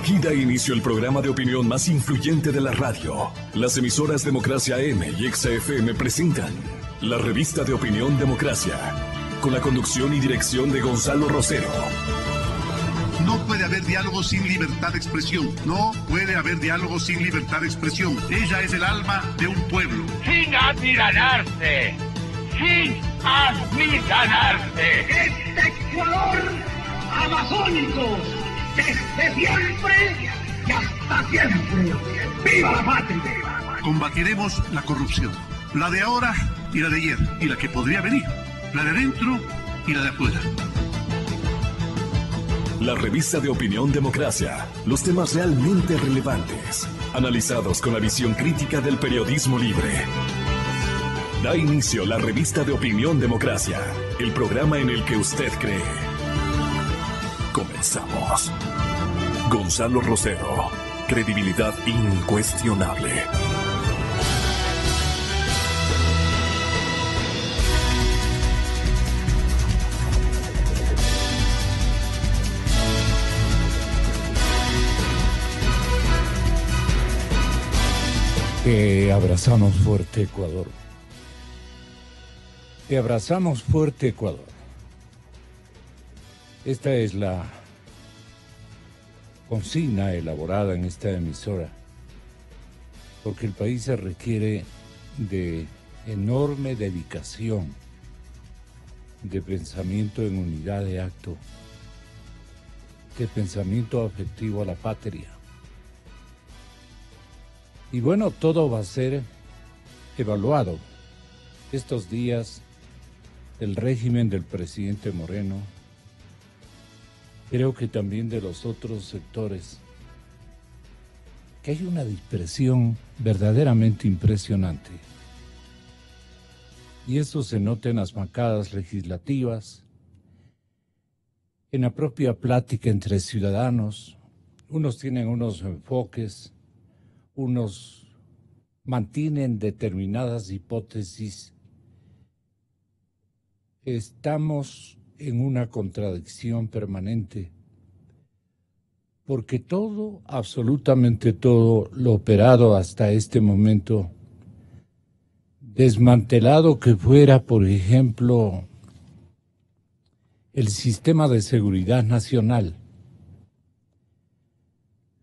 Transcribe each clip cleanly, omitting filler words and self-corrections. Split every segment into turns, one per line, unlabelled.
Aquí da inicio el programa de opinión más influyente de la radio. Las emisoras Democracia AM y XFM presentan la revista de opinión Democracia, con la conducción y dirección de Gonzalo Rosero.
No puede haber diálogo sin libertad de expresión. No puede haber diálogo sin libertad de expresión. Ella es el alma de un pueblo.
Sin amilanarse. Sin amilanarse.
Este Ecuador amazónico, desde siempre y hasta siempre. ¡Viva la patria!
Combatiremos la corrupción. La de ahora y la de ayer. Y la que podría venir. La de adentro y la de afuera.
La revista de opinión Democracia. Los temas realmente relevantes, analizados con la visión crítica del periodismo libre. Da inicio la revista de opinión Democracia, el programa en el que usted cree. Comenzamos. Gonzalo Rosero, credibilidad incuestionable.
Te abrazamos fuerte, Ecuador. Te abrazamos fuerte, Ecuador. Esta es la consigna elaborada en esta emisora, porque el país se requiere de enorme dedicación, de pensamiento en unidad de acto, de pensamiento afectivo a la patria. Y bueno, todo va a ser evaluado estos días del régimen del presidente Moreno, creo que también de los otros sectores, que hay una dispersión verdaderamente impresionante. Y eso se nota en las bancadas legislativas, en la propia plática entre ciudadanos. Unos tienen unos enfoques, unos mantienen determinadas hipótesis. Estamos en una contradicción permanente, porque todo, absolutamente todo, lo operado hasta este momento, desmantelado que fuera, por ejemplo, el sistema de seguridad nacional,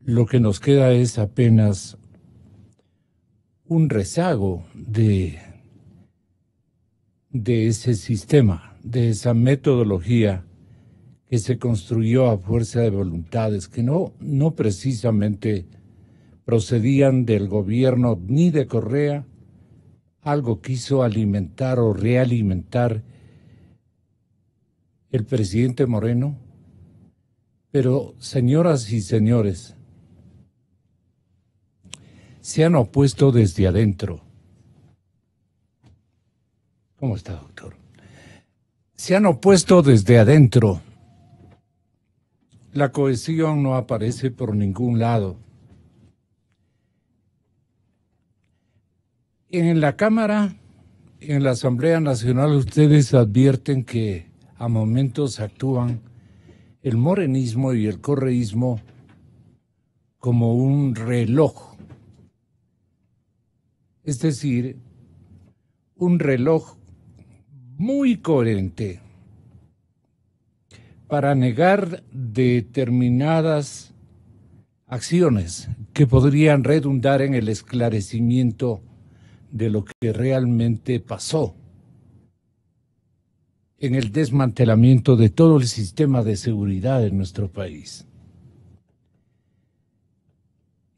lo que nos queda es apenas un rezago de ese sistema, de esa metodología que se construyó a fuerza de voluntades que no precisamente procedían del gobierno ni de Correa. Algo quiso alimentar o realimentar el presidente Moreno. Pero, señoras y señores, se han opuesto desde adentro. ¿Cómo está, doctor? Se han opuesto desde adentro. La cohesión no aparece por ningún lado. En la Cámara, en la Asamblea Nacional, ustedes advierten que a momentos actúan el morenismo y el correísmo como un reloj. Es decir, un reloj muy coherente para negar determinadas acciones que podrían redundar en el esclarecimiento de lo que realmente pasó, en el desmantelamiento de todo el sistema de seguridad en nuestro país.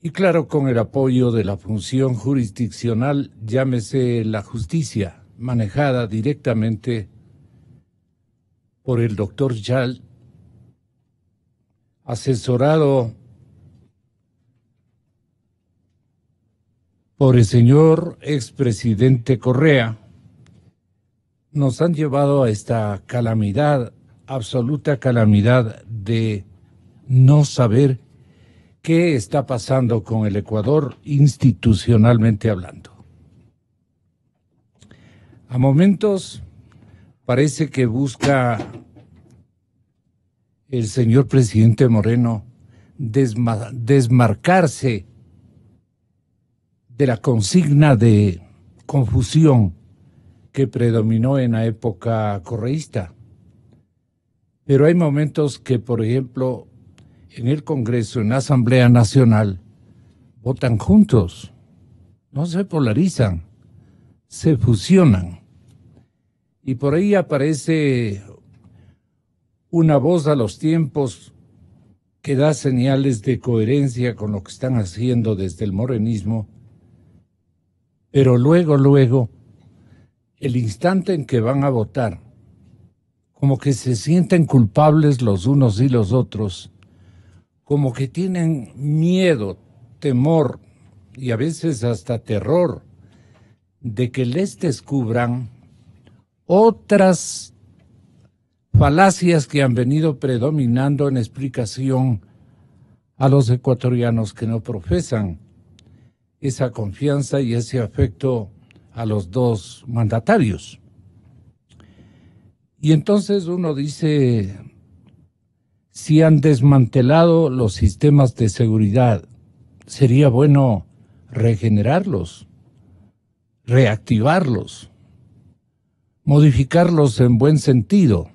Y claro, con el apoyo de la función jurisdiccional, llámese la justicia, manejada directamente por el doctor Yal, asesorado por el señor expresidente Correa, nos han llevado a esta calamidad, absoluta calamidad de no saber qué está pasando con el Ecuador institucionalmente hablando. A momentos parece que busca el señor presidente Moreno desmarcarse de la consigna de confusión que predominó en la época correísta. Pero hay momentos que, por ejemplo, en el Congreso, en la Asamblea Nacional, votan juntos, no se polarizan, se fusionan. Y por ahí aparece una voz a los tiempos que da señales de coherencia con lo que están haciendo desde el morenismo, pero luego, el instante en que van a votar, como que se sienten culpables los unos y los otros, como que tienen miedo, temor y a veces hasta terror de que les descubran otras falacias que han venido predominando en explicación a los ecuatorianos que no profesan esa confianza y ese afecto a los dos mandatarios. Y entonces uno dice, si han desmantelado los sistemas de seguridad, sería bueno regenerarlos, reactivarlos, modificarlos en buen sentido.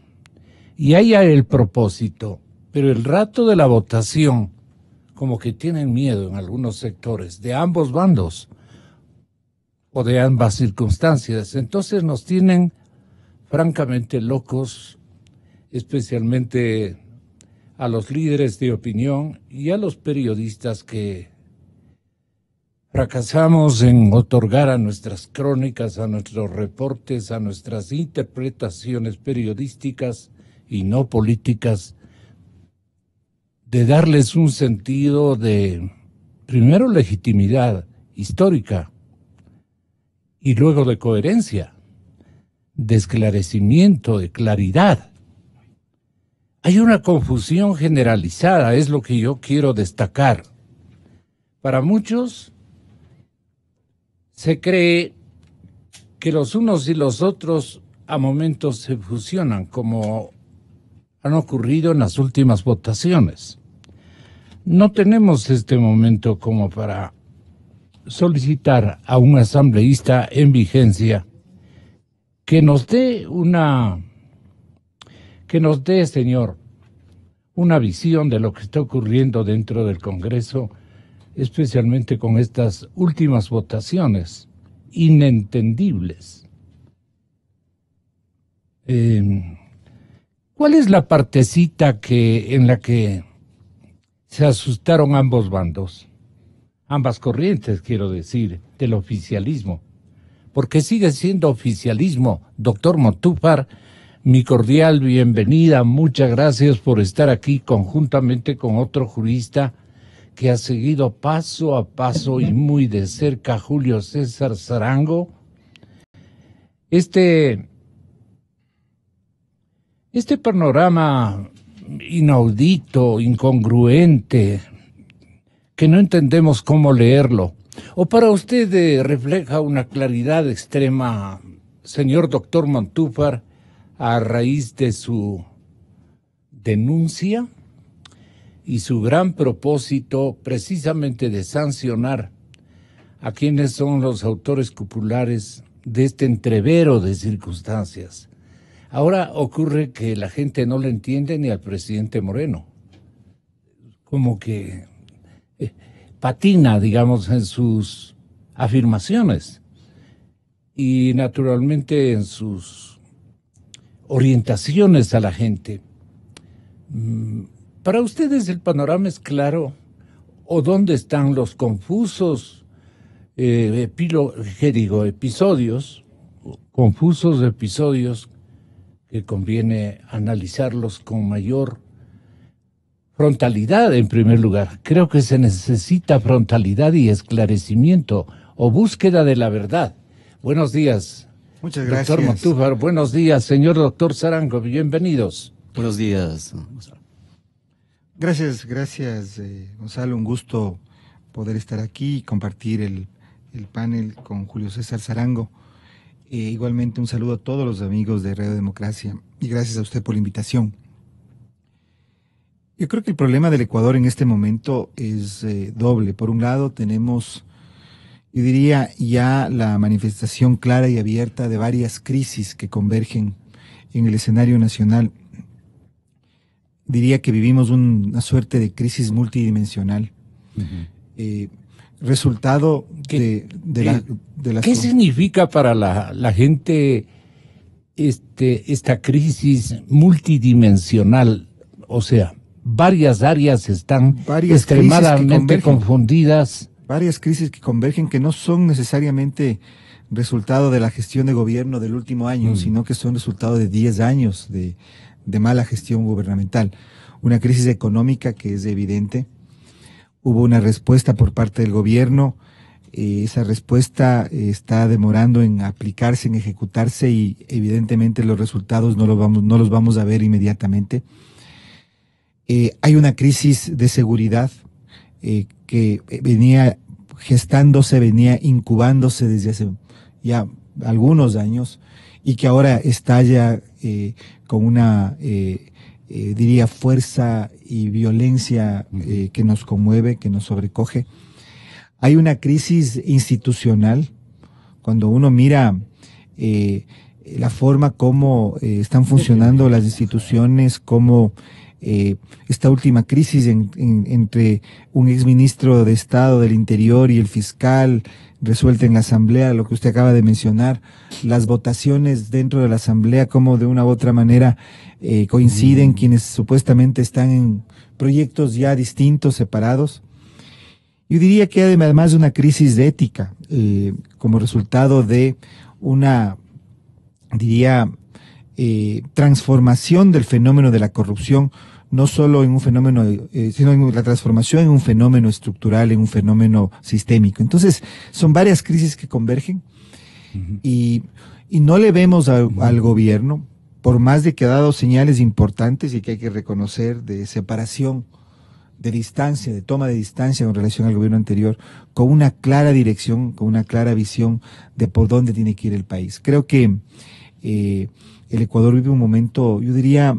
Y haya el propósito, pero el rato de la votación, como que tienen miedo en algunos sectores, de ambos bandos o de ambas circunstancias. Entonces nos tienen francamente locos, especialmente a los líderes de opinión y a los periodistas que fracasamos en otorgar a nuestras crónicas, a nuestros reportes, a nuestras interpretaciones periodísticas y no políticas, de darles un sentido de, primero, legitimidad histórica y luego de coherencia, de esclarecimiento, de claridad. Hay una confusión generalizada, es lo que yo quiero destacar. Para muchos se cree que los unos y los otros a momentos se fusionan, como han ocurrido en las últimas votaciones. No tenemos este momento como para solicitar a un asambleísta en vigencia que nos dé, señor, una visión de lo que está ocurriendo dentro del Congreso, especialmente con estas últimas votaciones inentendibles. ¿Cuál es la partecita en la que se asustaron ambos bandos? Ambas corrientes, quiero decir, del oficialismo. Porque sigue siendo oficialismo. Doctor Montúfar, mi cordial bienvenida. Muchas gracias por estar aquí conjuntamente con otro jurista que ha seguido paso a paso y muy de cerca Julio César Sarango. Este panorama inaudito, incongruente, que no entendemos cómo leerlo, o para usted refleja una claridad extrema, señor doctor Montúfar, a raíz de su denuncia y su gran propósito precisamente de sancionar a quienes son los autores cupulares de este entrevero de circunstancias. Ahora ocurre que la gente no le entiende ni al presidente Moreno, como que patina, digamos, en sus afirmaciones y naturalmente en sus orientaciones a la gente. ¿Para ustedes el panorama es claro o dónde están los confusos episodios que conviene analizarlos con mayor frontalidad en primer lugar? Creo que se necesita frontalidad y esclarecimiento o búsqueda de la verdad. Buenos días.
Muchas gracias.
Doctor Montúfar, buenos días. Señor doctor Sarango, bienvenidos.
Buenos días, Gonzalo. Gracias, Gonzalo. Un gusto poder estar aquí y compartir el panel con Julio César Sarango. Igualmente un saludo a todos los amigos de Radio Democracia y gracias a usted por la invitación. Yo creo que el problema del Ecuador en este momento es doble. Por un lado, tenemos, yo diría, ya la manifestación clara y abierta de varias crisis que convergen en el escenario nacional. Diría que vivimos una suerte de crisis multidimensional. Resultado de las...
¿Qué significa para la gente esta crisis multidimensional? O sea, varias áreas están extremadamente confundidas.
Varias crisis que convergen, que no son necesariamente resultado de la gestión de gobierno del último año, sino que son resultado de 10 años de mala gestión gubernamental. Una crisis económica que es evidente. Hubo una respuesta por parte del gobierno. Esa respuesta está demorando en aplicarse, en ejecutarse, y evidentemente los resultados no los vamos a ver inmediatamente. Hay una crisis de seguridad que venía gestándose, venía incubándose desde hace ya algunos años, y que ahora estalla con una, diría, fuerza y violencia que nos conmueve, que nos sobrecoge. Hay una crisis institucional. Cuando uno mira la forma como están funcionando las instituciones, como esta última crisis entre un exministro de Estado del Interior y el fiscal, resuelta en la Asamblea, lo que usted acaba de mencionar, las votaciones dentro de la Asamblea, como de una u otra manera coinciden quienes supuestamente están en proyectos ya distintos, separados. Yo diría que además de una crisis de ética, como resultado de una, diría, transformación del fenómeno de la corrupción, no solo en un fenómeno, sino en la transformación en un fenómeno estructural, en un fenómeno sistémico. Entonces, son varias crisis que convergen y no le vemos al gobierno, por más de que ha dado señales importantes y que hay que reconocer, de separación, de distancia, de toma de distancia con relación al gobierno anterior, con una clara dirección, con una clara visión de por dónde tiene que ir el país. Creo que el Ecuador vive un momento, yo diría,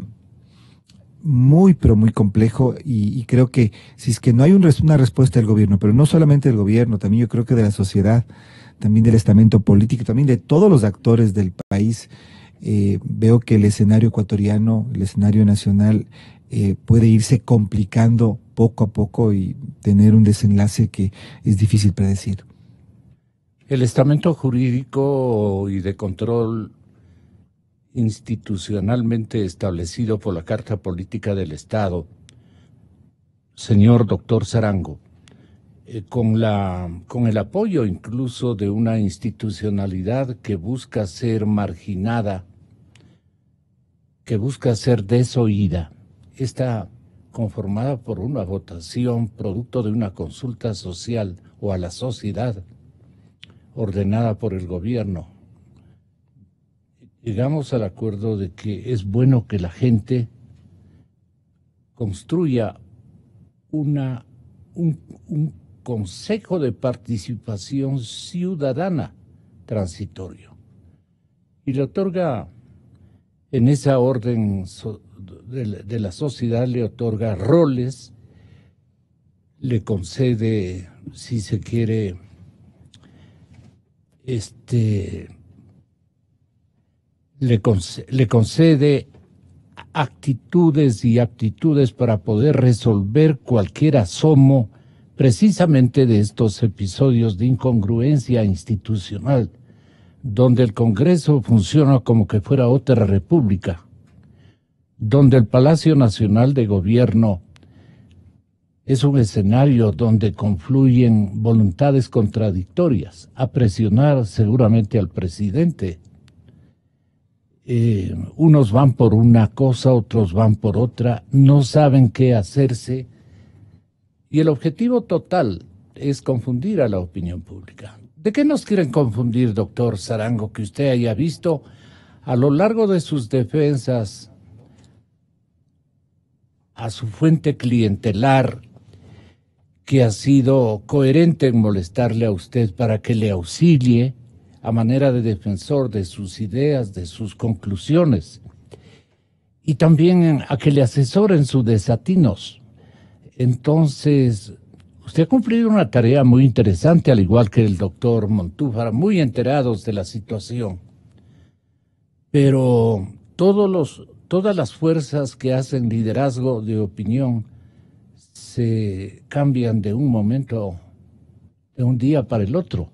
muy, pero muy complejo, y creo que si es que no hay una respuesta del gobierno, pero no solamente del gobierno, también yo creo que de la sociedad, también del estamento político, también de todos los actores del país, veo que el escenario ecuatoriano, el escenario nacional, puede irse complicando poco a poco y tener un desenlace que es difícil predecir.
El estamento jurídico y de control institucionalmente establecido por la Carta Política del Estado, señor doctor Sarango, con el apoyo incluso de una institucionalidad que busca ser marginada, que busca ser desoída, está conformada por una votación producto de una consulta social o a la sociedad ordenada por el gobierno. Llegamos al acuerdo de que es bueno que la gente construya un consejo de participación ciudadana transitorio, y le otorga, en esa orden de la sociedad, le otorga roles, le concede, si se quiere, le concede actitudes y aptitudes para poder resolver cualquier asomo precisamente de estos episodios de incongruencia institucional, donde el Congreso funciona como que fuera otra república, donde el Palacio Nacional de Gobierno es un escenario donde confluyen voluntades contradictorias, a presionar seguramente al presidente. Unos van por una cosa, otros van por otra, no saben qué hacerse, y el objetivo total es confundir a la opinión pública. ¿De qué nos quieren confundir, doctor Sarango, que usted haya visto a lo largo de sus defensas a su fuente clientelar, que ha sido coherente en molestarle a usted para que le auxilie a manera de defensor de sus ideas, de sus conclusiones? y también a que le asesoren sus desatinos. Entonces, usted ha cumplido una tarea muy interesante, al igual que el doctor Montúfar, muy enterados de la situación. Pero todas las fuerzas que hacen liderazgo de opinión se cambian de un momento, de un día para el otro.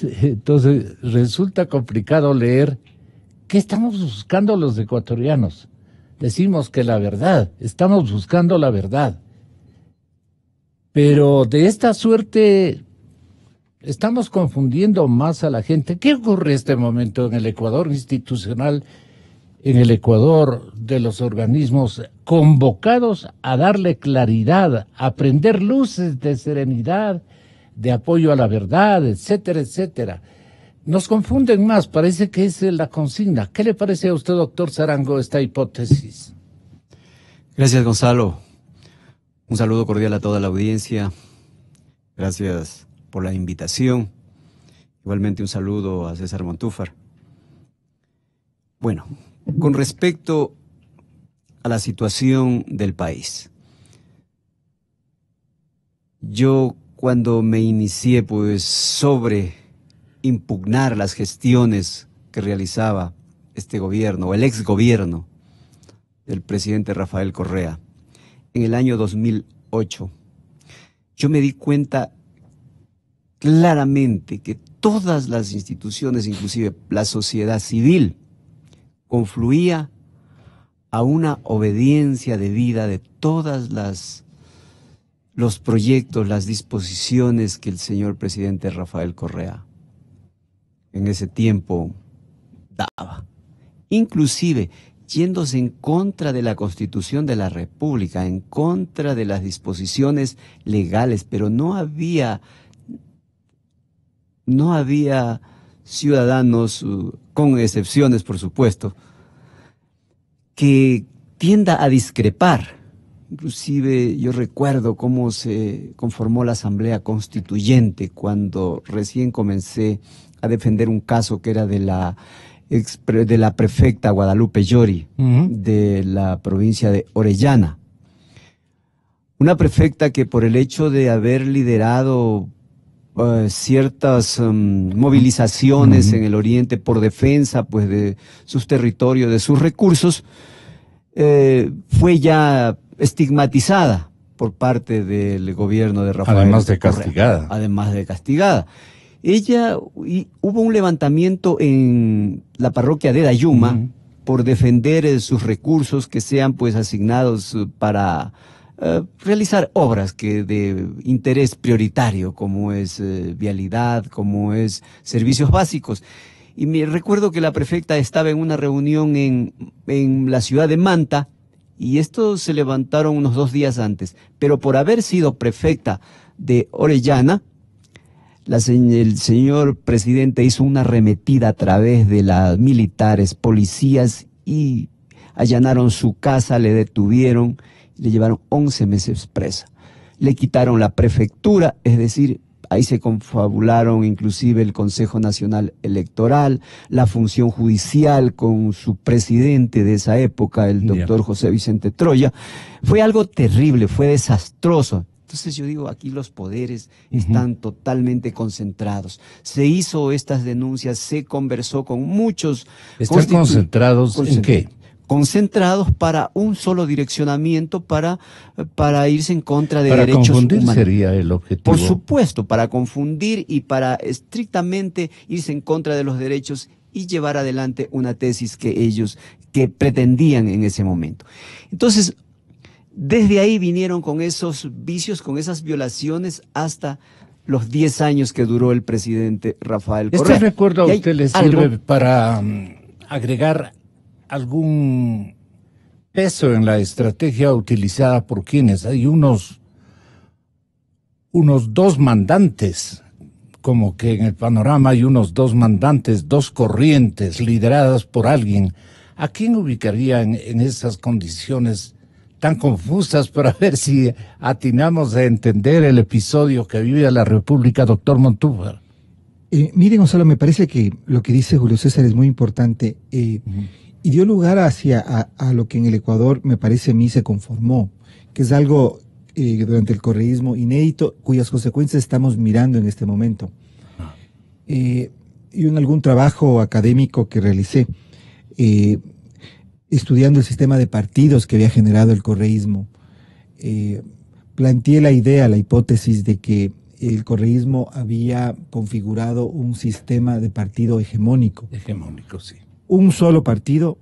Entonces resulta complicado leer qué estamos buscando los ecuatorianos. Decimos que la verdad, estamos buscando la verdad. Pero de esta suerte estamos confundiendo más a la gente. ¿Qué ocurre en este momento en el Ecuador institucional, en el Ecuador de los organismos convocados a darle claridad, a prender luces de serenidad, de apoyo a la verdad, etcétera, etcétera? Nos confunden más, parece que es la consigna. ¿Qué le parece a usted, doctor Sarango, esta hipótesis?
Gracias, Gonzalo. Un saludo cordial a toda la audiencia. Gracias por la invitación. Igualmente un saludo a César Montúfar. Bueno, con respecto a la situación del país, yo cuando me inicié pues sobre impugnar las gestiones que realizaba este gobierno, o el exgobierno del presidente Rafael Correa, en el año 2008, yo me di cuenta claramente que todas las instituciones, inclusive la sociedad civil, confluía a una obediencia debida de todas los proyectos, las disposiciones que el señor presidente Rafael Correa en ese tiempo daba, inclusive yéndose en contra de la Constitución de la República, en contra de las disposiciones legales, pero no había ciudadanos, con excepciones por supuesto, que tienda a discrepar. Inclusive yo recuerdo cómo se conformó la Asamblea Constituyente cuando recién comencé a defender un caso que era de la prefecta Guadalupe Llori, de la provincia de Orellana. Una prefecta que por el hecho de haber liderado ciertas movilizaciones en el oriente por defensa pues de sus territorios, de sus recursos, fue ya estigmatizada por parte del gobierno de Rafael
Además de
Correa.
castigada.
Además de castigada. Hubo un levantamiento en la parroquia de Dayuma por defender sus recursos que sean pues asignados para realizar obras que de interés prioritario, como es vialidad, como es servicios básicos. Y me recuerdo que la prefecta estaba en una reunión en la ciudad de Manta, y esto se levantaron unos 2 días antes, pero por haber sido prefecta de Orellana, el señor presidente hizo una arremetida a través de las militares, policías, y allanaron su casa, le detuvieron, le llevaron 11 meses presa. Le quitaron la prefectura, es decir, ahí se confabularon inclusive el Consejo Nacional Electoral, la función judicial con su presidente de esa época, el doctor José Vicente Troya. Fue algo terrible, fue desastroso. Entonces yo digo, aquí los poderes están totalmente concentrados. Se hizo estas denuncias, se conversó con muchos...
¿Están concentrados en qué?
Concentrados para un solo direccionamiento, para irse en contra de derechos humanos.
Para confundir sería el objetivo.
Por supuesto, para confundir y para estrictamente irse en contra de los derechos y llevar adelante una tesis que pretendían en ese momento. Entonces, desde ahí vinieron con esos vicios, con esas violaciones, hasta los 10 años que duró el presidente Rafael Correa.
¿Este recuerdo a usted le sirve para agregar algún peso en la estrategia utilizada por quienes? Hay unos 2 mandantes, como que en el panorama hay unos 2 mandantes, 2 corrientes lideradas por alguien. ¿A quién ubicaría en esas condiciones tan confusas, para ver si atinamos a entender el episodio que vive la República, doctor Montúfar?
Mire, Gonzalo, me parece que lo que dice Julio César es muy importante. y dio lugar a lo que en el Ecuador, me parece a mí, se conformó, que es algo durante el correísmo inédito, cuyas consecuencias estamos mirando en este momento. Y en algún trabajo académico que realicé, estudiando el sistema de partidos que había generado el correísmo, planteé la idea, la hipótesis de que el correísmo había configurado un sistema de partido hegemónico.
Hegemónico, sí.
Un solo partido.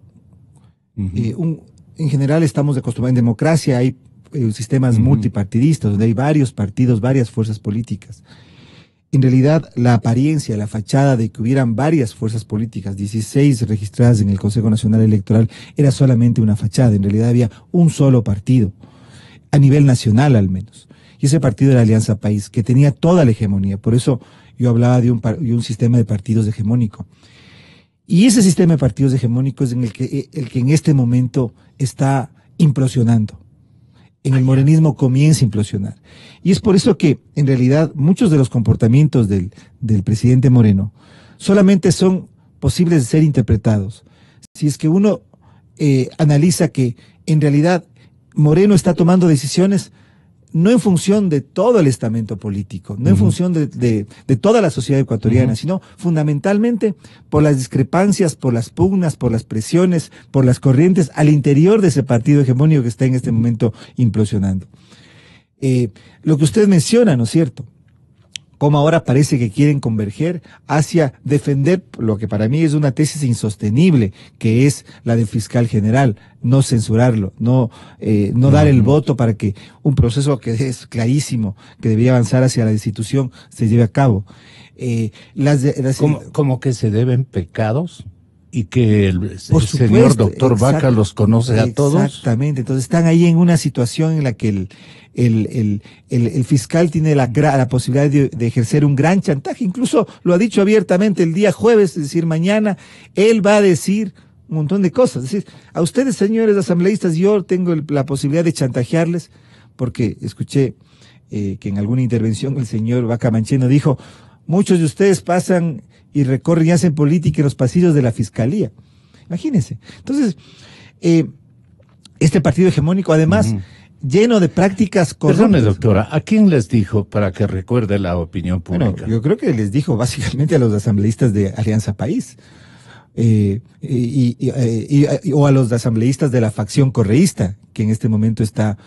En general estamos acostumbrados, en democracia hay sistemas multipartidistas, donde hay varios partidos, varias fuerzas políticas. En realidad, la apariencia, la fachada de que hubieran varias fuerzas políticas, 16 registradas en el Consejo Nacional Electoral, era solamente una fachada. En realidad había un solo partido, a nivel nacional al menos. Y ese partido era Alianza País, que tenía toda la hegemonía. Por eso yo hablaba de un sistema de partidos hegemónico. Y ese sistema de partidos hegemónicos es el que en este momento está implosionando. En el morenismo comienza a implosionar. Y es por eso que, en realidad, muchos de los comportamientos del presidente Moreno solamente son posibles de ser interpretados. Si es que uno analiza que, en realidad, Moreno está tomando decisiones no en función de todo el estamento político, no en función de toda la sociedad ecuatoriana, sino fundamentalmente por las discrepancias, por las pugnas, por las presiones, por las corrientes al interior de ese partido hegemónico que está en este momento implosionando. Lo que usted menciona, ¿no es cierto? Cómo ahora parece que quieren converger hacia defender lo que para mí es una tesis insostenible, que es la del fiscal general, no censurarlo, no dar el voto para que un proceso que es clarísimo, que debería avanzar hacia la destitución, se lleve a cabo.
¿Cómo que se deben pecados? Y que el señor doctor Vaca los conoce a todos.
Exactamente, entonces están ahí en una situación en la que el fiscal tiene la posibilidad de ejercer un gran chantaje, incluso lo ha dicho abiertamente el día jueves, es decir, mañana, él va a decir un montón de cosas, es decir, a ustedes señores asambleístas yo tengo la posibilidad de chantajearles, porque escuché que en alguna intervención el señor Vaca Mancheno dijo, muchos de ustedes pasan y recorren y hacen política en los pasillos de la fiscalía. Imagínense. Entonces, este partido hegemónico, además, lleno de prácticas corruptas.
Perdone, doctora, ¿a quién les dijo para que recuerde la opinión pública?
Bueno, yo creo que les dijo básicamente a los asambleístas de Alianza País. O a los asambleístas de la facción correísta, que en este momento está,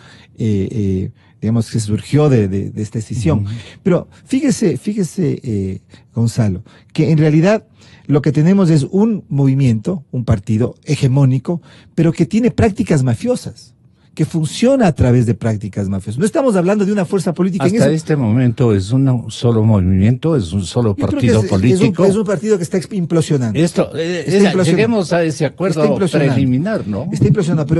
digamos, que surgió de esta decisión. Pero fíjese, Gonzalo, que en realidad lo que tenemos es un movimiento, un partido hegemónico, pero que tiene prácticas mafiosas, que funciona a través de prácticas mafiosas. No estamos hablando de una fuerza política.
Hasta este momento es un solo movimiento, es un solo partido político.
Es un partido que está implosionando.
Lleguemos a ese acuerdo preliminar, ¿no?
Está implosionando,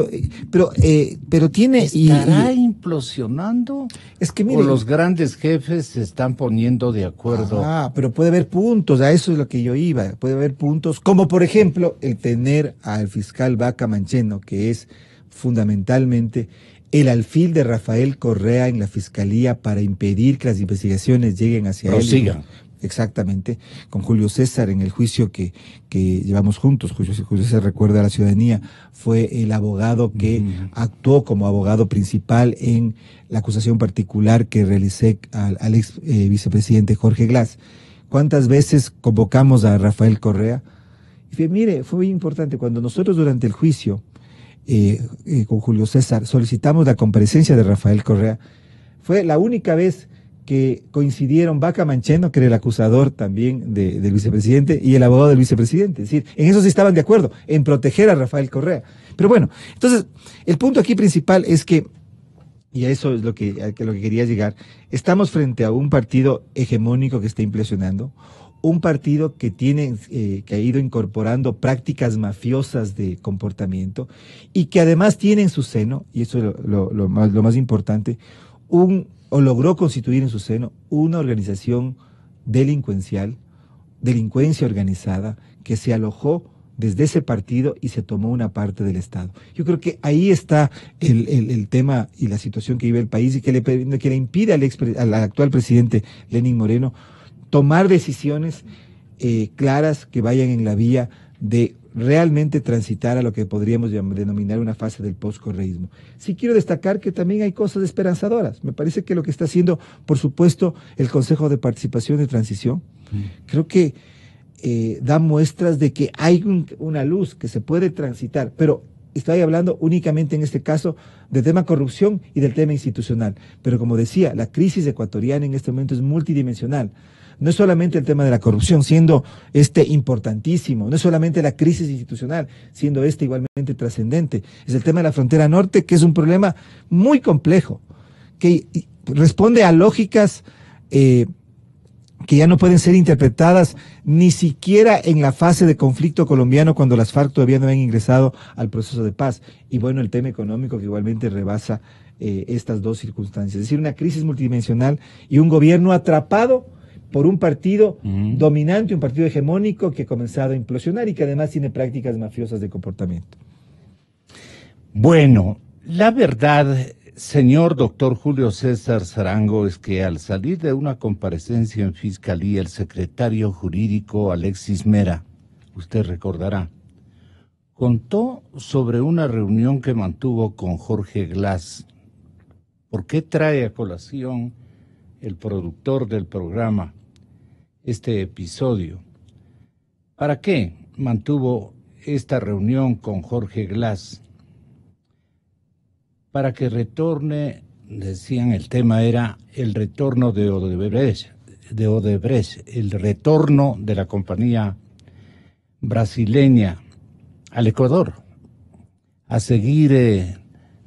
pero tiene...
¿Estará implosionando?
Es que mire,
¿O los grandes jefes se están poniendo de acuerdo?
Pero puede haber puntos, a eso es lo que yo iba. Puede haber puntos, como por ejemplo el tener al fiscal Vaca Mancheno, que es fundamentalmente el alfil de Rafael Correa en la fiscalía para impedir que las investigaciones lleguen hacia él.
Sigan.
Exactamente, con Julio César en el juicio que llevamos juntos. Julio César, recuerda a la ciudadanía, fue el abogado que actuó como abogado principal en la acusación particular que realicé al ex vicepresidente Jorge Glass. ¿Cuántas veces convocamos a Rafael Correa? Y mire, fue muy importante cuando nosotros durante el juicio con Julio César solicitamos la comparecencia de Rafael Correa. Fue la única vez que coincidieron Vaca Mancheno, que era el acusador también del vicepresidente, y el abogado del vicepresidente. Es decir, en eso sí estaban de acuerdo, en proteger a Rafael Correa. Pero bueno, entonces, el punto aquí principal es que, y a eso es lo que quería llegar, estamos frente a un partido hegemónico que está implosionando, un partido que que ha ido incorporando prácticas mafiosas de comportamiento y que además tiene en su seno, y eso es lo más importante, logró constituir en su seno una organización delincuencia organizada que se alojó desde ese partido y se tomó una parte del Estado. Yo creo que ahí está el tema y la situación que vive el país y que le impide al actual presidente Lenín Moreno tomar decisiones claras que vayan en la vía de realmente transitar a lo que podríamos denominar una fase del postcorreísmo. Sí quiero destacar que también hay cosas esperanzadoras. Me parece que lo que está haciendo, por supuesto, el Consejo de Participación y Transición, creo que da muestras de que hay una luz que se puede transitar, pero estoy hablando únicamente en este caso del tema corrupción y del tema institucional. Pero como decía, la crisis ecuatoriana en este momento es multidimensional. No es solamente el tema de la corrupción, siendo importantísimo, no es solamente la crisis institucional, siendo igualmente trascendente. Es el tema de la frontera norte, que es un problema muy complejo, que responde a lógicas que ya no pueden ser interpretadas ni siquiera en la fase de conflicto colombiano, cuando las FARC todavía no habían ingresado al proceso de paz. Y bueno, el tema económico que igualmente rebasa estas dos circunstancias. Es decir, una crisis multidimensional y un gobierno atrapado por un partido dominante, un partido hegemónico que ha comenzado a implosionar y que además tiene prácticas mafiosas de comportamiento.
Bueno, la verdad, señor doctor Julio César Sarango, es que al salir de una comparecencia en Fiscalía, el secretario jurídico Alexis Mera, usted recordará, contó sobre una reunión que mantuvo con Jorge Glass. ¿Por qué trae a colación el productor del programa este episodio? ¿Para qué mantuvo esta reunión con Jorge Glass? Para que retorne, decían, el tema era el retorno de Odebrecht, el retorno de la compañía brasileña al Ecuador, a seguir,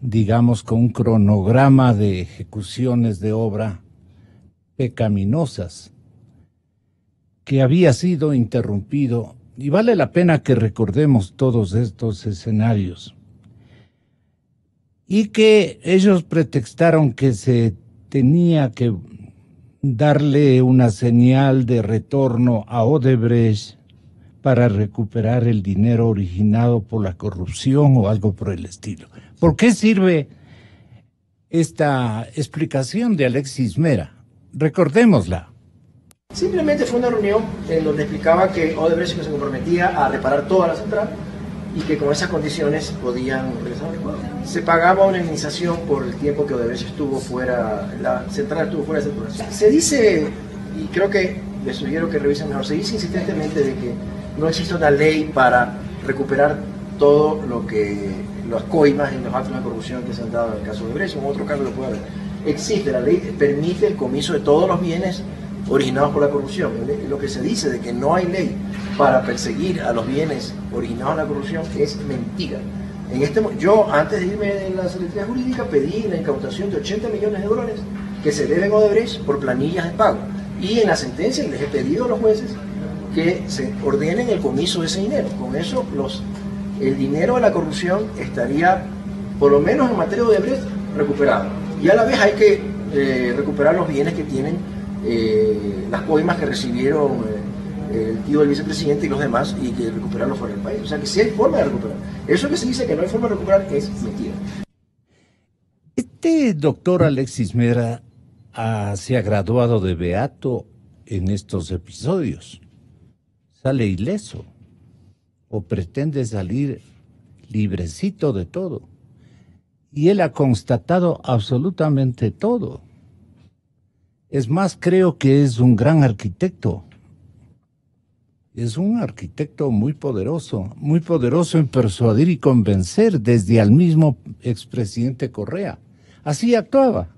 digamos, con un cronograma de ejecuciones de obra pecaminosas que había sido interrumpido, y vale la pena que recordemos todos estos escenarios, y que ellos pretextaron que se tenía que darle una señal de retorno a Odebrecht para recuperar el dinero originado por la corrupción o algo por el estilo. ¿Por qué sirve esta explicación de Alexis Mera? Recordémosla.
Simplemente fue una reunión en donde explicaba que Odebrecht se comprometía a reparar toda la central y que con esas condiciones podían regresar al Ecuador. Se pagaba una indemnización por el tiempo que Odebrecht estuvo fuera, la central estuvo fuera de circulación. Se dice, y creo que les sugiero que revisen mejor, se dice insistentemente de que no existe una ley para recuperar todo lo que, las coimas en los actos de corrupción que se han dado en el caso de Odebrecht, en otro caso lo puede haber. Existe, la ley permite el comiso de todos los bienes originados por la corrupción. Lo que se dice de que no hay ley para perseguir a los bienes originados en la corrupción es mentira. Yo, antes de irme de la Secretaría Jurídica, pedí la incautación de 80 millones de dólares que se deben a Odebrecht por planillas de pago. Y en la sentencia les he pedido a los jueces que se ordenen el comiso de ese dinero. Con eso, el dinero de la corrupción estaría, por lo menos en materia de Odebrecht, recuperado. Y a la vez hay que recuperar los bienes que tienen las coimas que recibieron el tío del vicepresidente y los demás, y que recuperarlo fuera del país. O sea que sí hay forma de recuperar. Eso que se dice que no hay forma de recuperar es mentira.
Este doctor Alexis Mera se ha graduado de beato en estos episodios. Sale ileso o pretende salir librecito de todo. Y él ha constatado absolutamente todo. Es más, creo que es un gran arquitecto. Es un arquitecto muy poderoso en persuadir y convencer, desde al mismo expresidente Correa. Así actuaba.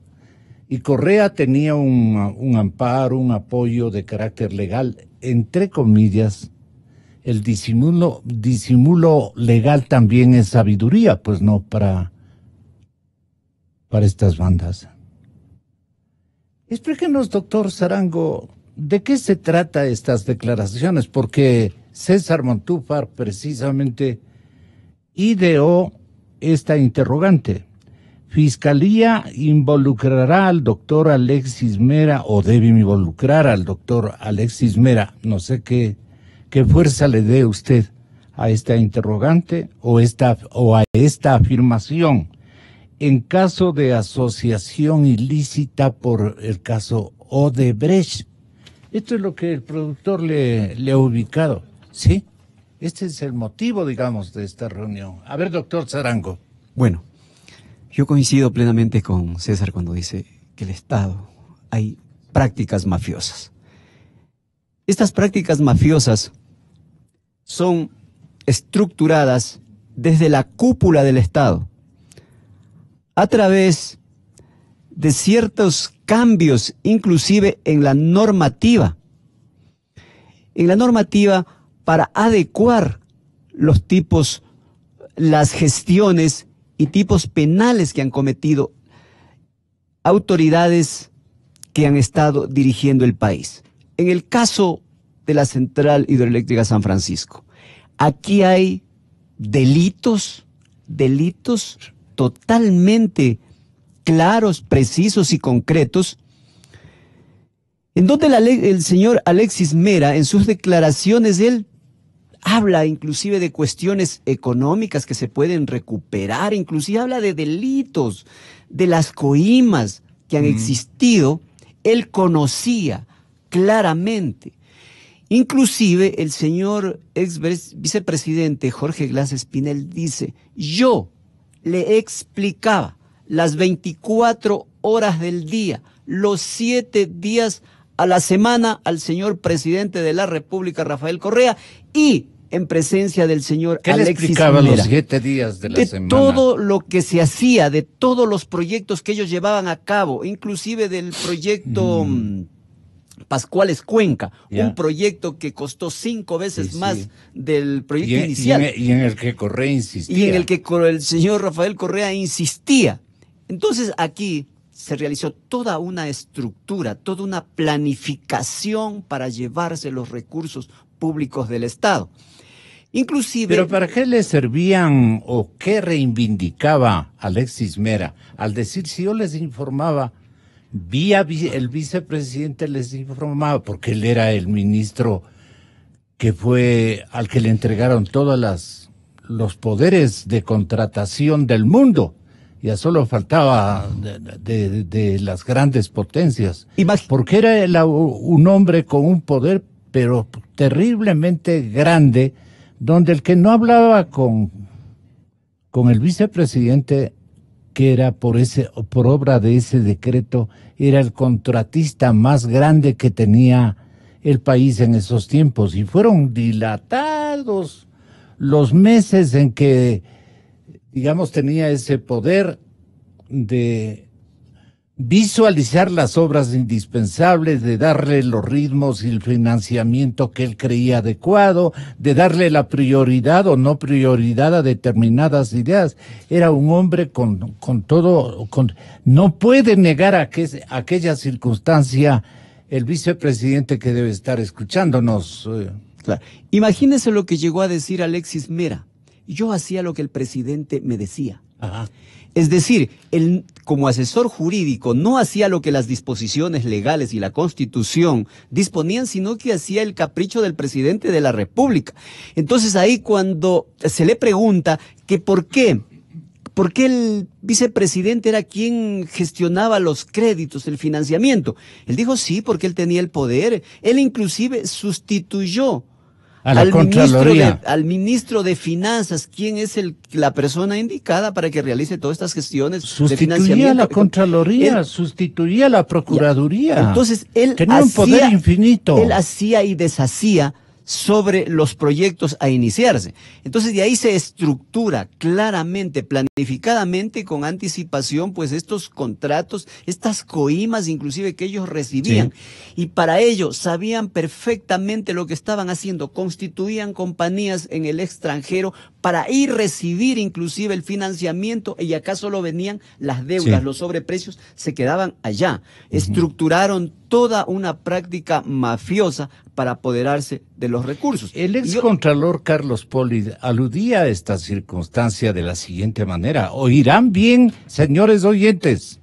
Y Correa tenía un amparo, un apoyo de carácter legal, entre comillas. El disimulo legal también es sabiduría, pues no para estas bandas. Explíquenos, doctor Sarango, ¿de qué se trata estas declaraciones? Porque César Montúfar precisamente ideó esta interrogante. ¿Fiscalía involucrará al doctor Alexis Mera o debe involucrar al doctor Alexis Mera? No sé qué fuerza le dé usted a esta interrogante o a esta afirmación en caso de asociación ilícita por el caso Odebrecht. Esto es lo que el productor le ha ubicado, ¿sí? Este es el motivo, digamos, de esta reunión. A ver, doctor Sarango.
Bueno, yo coincido plenamente con César cuando dice que el Estado hay prácticas mafiosas. Estas prácticas mafiosas son estructuradas desde la cúpula del Estado, a través de ciertos cambios, inclusive en la normativa. En la normativa para adecuar los tipos, las gestiones y tipos penales que han cometido autoridades que han estado dirigiendo el país. En el caso de la Central Hidroeléctrica San Francisco, aquí hay delitos totalmente claros, precisos y concretos, en donde el señor Alexis Mera, en sus declaraciones, él habla inclusive de cuestiones económicas que se pueden recuperar, inclusive habla de delitos, de las coimas que han existido, él conocía claramente. Inclusive el señor ex vicepresidente Jorge Glass Espinel dice, yo le explicaba las 24 horas del día, los 7 días a la semana al señor presidente de la República, Rafael Correa, y en presencia del señor Alexis Mera. ¿Qué le explicaba
los 7 días de la semana?
De todo lo que se hacía, de todos los proyectos que ellos llevaban a cabo, inclusive del proyecto Pascuales Cuenca, un proyecto que costó 5 veces más del proyecto inicial.
Y en el que Correa insistía.
Y en el que el señor Rafael Correa insistía. Entonces aquí se realizó toda una estructura, toda una planificación para llevarse los recursos públicos del Estado. Inclusive...
¿Pero para qué le servían o qué reivindicaba Alexis Mera? Al decir, si yo les informaba, el vicepresidente les informaba, porque él era el ministro que fue al que le entregaron todos los poderes de contratación del mundo. Ya solo faltaba de las grandes potencias. Porque era un hombre con un poder, pero terriblemente grande, donde el que no hablaba con el vicepresidente, que era por obra de ese decreto, era el contratista más grande que tenía el país en esos tiempos. Y fueron dilatados los meses en que, digamos, tenía ese poder de visualizar las obras indispensables, de darle los ritmos y el financiamiento que él creía adecuado, de darle la prioridad o no prioridad a determinadas ideas. Era un hombre con todo, no puede negar aquella circunstancia el vicepresidente que debe estar escuchándonos.
Claro. Imagínese lo que llegó a decir Alexis Mera. Yo hacía lo que el presidente me decía.
Ajá.
Es decir, él como asesor jurídico no hacía lo que las disposiciones legales y la Constitución disponían, sino que hacía el capricho del presidente de la República. Entonces ahí cuando se le pregunta que por qué el vicepresidente era quien gestionaba los créditos, el financiamiento, él dijo sí, porque él tenía el poder. Él inclusive sustituyó al ministro de Finanzas, quien es la persona indicada para que realice todas estas gestiones de financiamiento.
Sustituía a la Contraloría, sustituía a la Procuraduría.
Entonces, él
tenía un poder infinito.
Él hacía y deshacía sobre los proyectos a iniciarse. Entonces de ahí se estructura claramente, planificadamente, con anticipación, pues estos contratos, estas coimas inclusive que ellos recibían. Sí. Y para ello sabían perfectamente lo que estaban haciendo, constituían compañías en el extranjero para ir a recibir inclusive el financiamiento, y acá solo venían las deudas, sí. Los sobreprecios se quedaban allá. Estructuraron toda una práctica mafiosa para apoderarse de los recursos.
El excontralor Carlos Poli aludía a esta circunstancia de la siguiente manera. ¿Oirán bien, señores oyentes?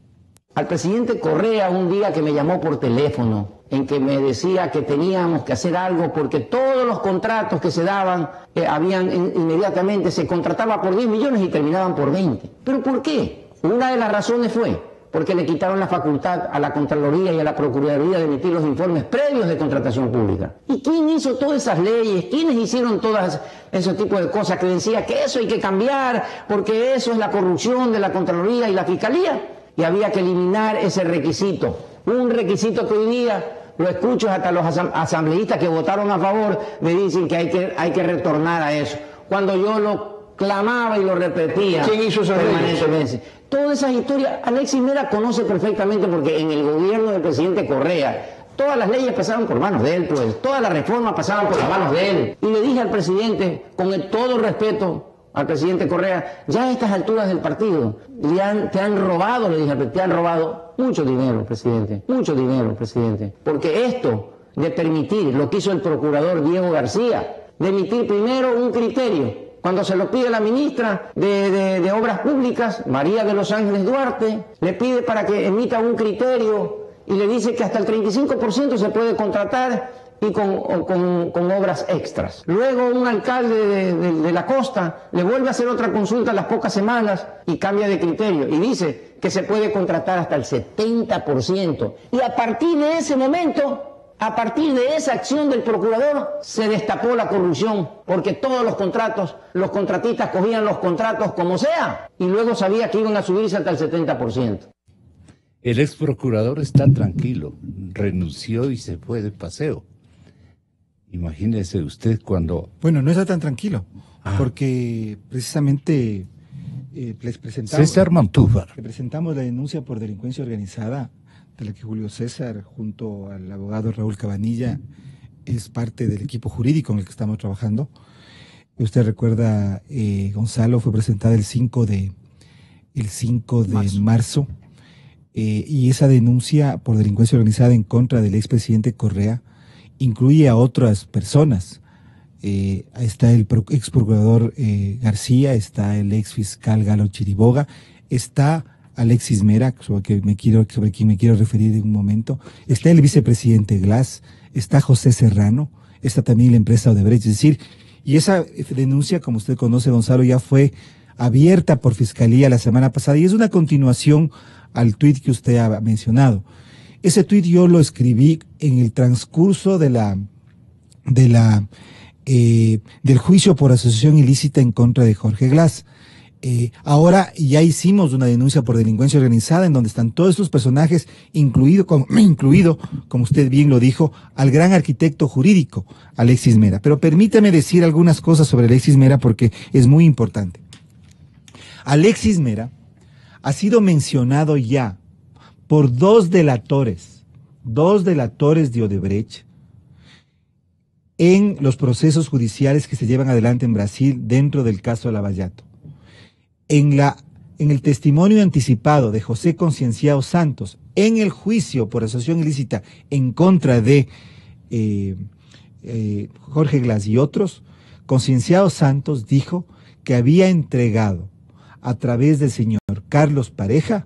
Al presidente Correa un día que me llamó por teléfono, en que me decía que teníamos que hacer algo porque todos los contratos que se daban, inmediatamente se contrataba por 10 millones y terminaban por 20. ¿Pero por qué? Una de las razones fue porque le quitaron la facultad a la Contraloría y a la Procuraduría de emitir los informes previos de contratación pública. ¿Y quién hizo todas esas leyes? ¿Quiénes hicieron todas esos tipos de cosas que decía que eso hay que cambiar porque eso es la corrupción de la Contraloría y la Fiscalía? Y había que eliminar ese requisito. Un requisito que hoy día lo escucho hasta los asambleístas que votaron a favor me dicen que hay que retornar a eso. Cuando yo lo clamaba y lo repetía.
¿Quién hizo esas
permanentemente? Todas esas historias, Alexis Mera conoce perfectamente porque en el gobierno del presidente Correa, todas las leyes pasaban por manos de él, pues, todas las reformas pasaban por las manos de él. Y le dije al presidente, con todo el respeto al presidente Correa, ya a estas alturas del partido, te han robado, le dije, te han robado mucho dinero, presidente, porque esto de permitir lo que hizo el procurador Diego García, de emitir primero un criterio, cuando se lo pide la ministra de Obras Públicas, María de los Ángeles Duarte, le pide para que emita un criterio y le dice que hasta el 35% se puede contratar y con obras extras. Luego un alcalde de la costa le vuelve a hacer otra consulta a las pocas semanas y cambia de criterio y dice que se puede contratar hasta el 70%. Y a partir de ese momento, a partir de esa acción del procurador, se destapó la corrupción, porque todos los contratistas cogían los contratos como sea y luego sabía que iban a subirse hasta el 70%.
El ex procurador está tranquilo, renunció y se fue de paseo. Imagínese usted cuando...
Bueno, no está tan tranquilo, porque precisamente les presentamos...
César Montúfar.
Le presentamos la denuncia por delincuencia organizada, de la que Julio César, junto al abogado Raúl Cabanilla, es parte del equipo jurídico en el que estamos trabajando. Usted recuerda, Gonzalo, fue presentada el 5 de marzo, y esa denuncia por delincuencia organizada en contra del expresidente Correa incluye a otras personas. Está el ex procurador García, está el ex fiscal Galo Chiriboga, está Alexis Mera, sobre quien me quiero referir en un momento, está el vicepresidente Glass, está José Serrano, está también la empresa Odebrecht. Es decir, y esa denuncia, como usted conoce, Gonzalo, ya fue abierta por Fiscalía la semana pasada y es una continuación al tuit que usted ha mencionado. Ese tuit yo lo escribí en el transcurso del juicio por asociación ilícita en contra de Jorge Glass. Ahora ya hicimos una denuncia por delincuencia organizada en donde están todos estos personajes, incluido, como usted bien lo dijo, al gran arquitecto jurídico, Alexis Mera. Pero permítame decir algunas cosas sobre Alexis Mera porque es muy importante. Alexis Mera ha sido mencionado ya por dos delatores de Odebrecht en los procesos judiciales que se llevan adelante en Brasil dentro del caso de Lavallato. En el testimonio anticipado de José Concienciao Santos en el juicio por asociación ilícita en contra de Jorge Glass y otros, Concienciao Santos dijo que había entregado a través del señor Carlos Pareja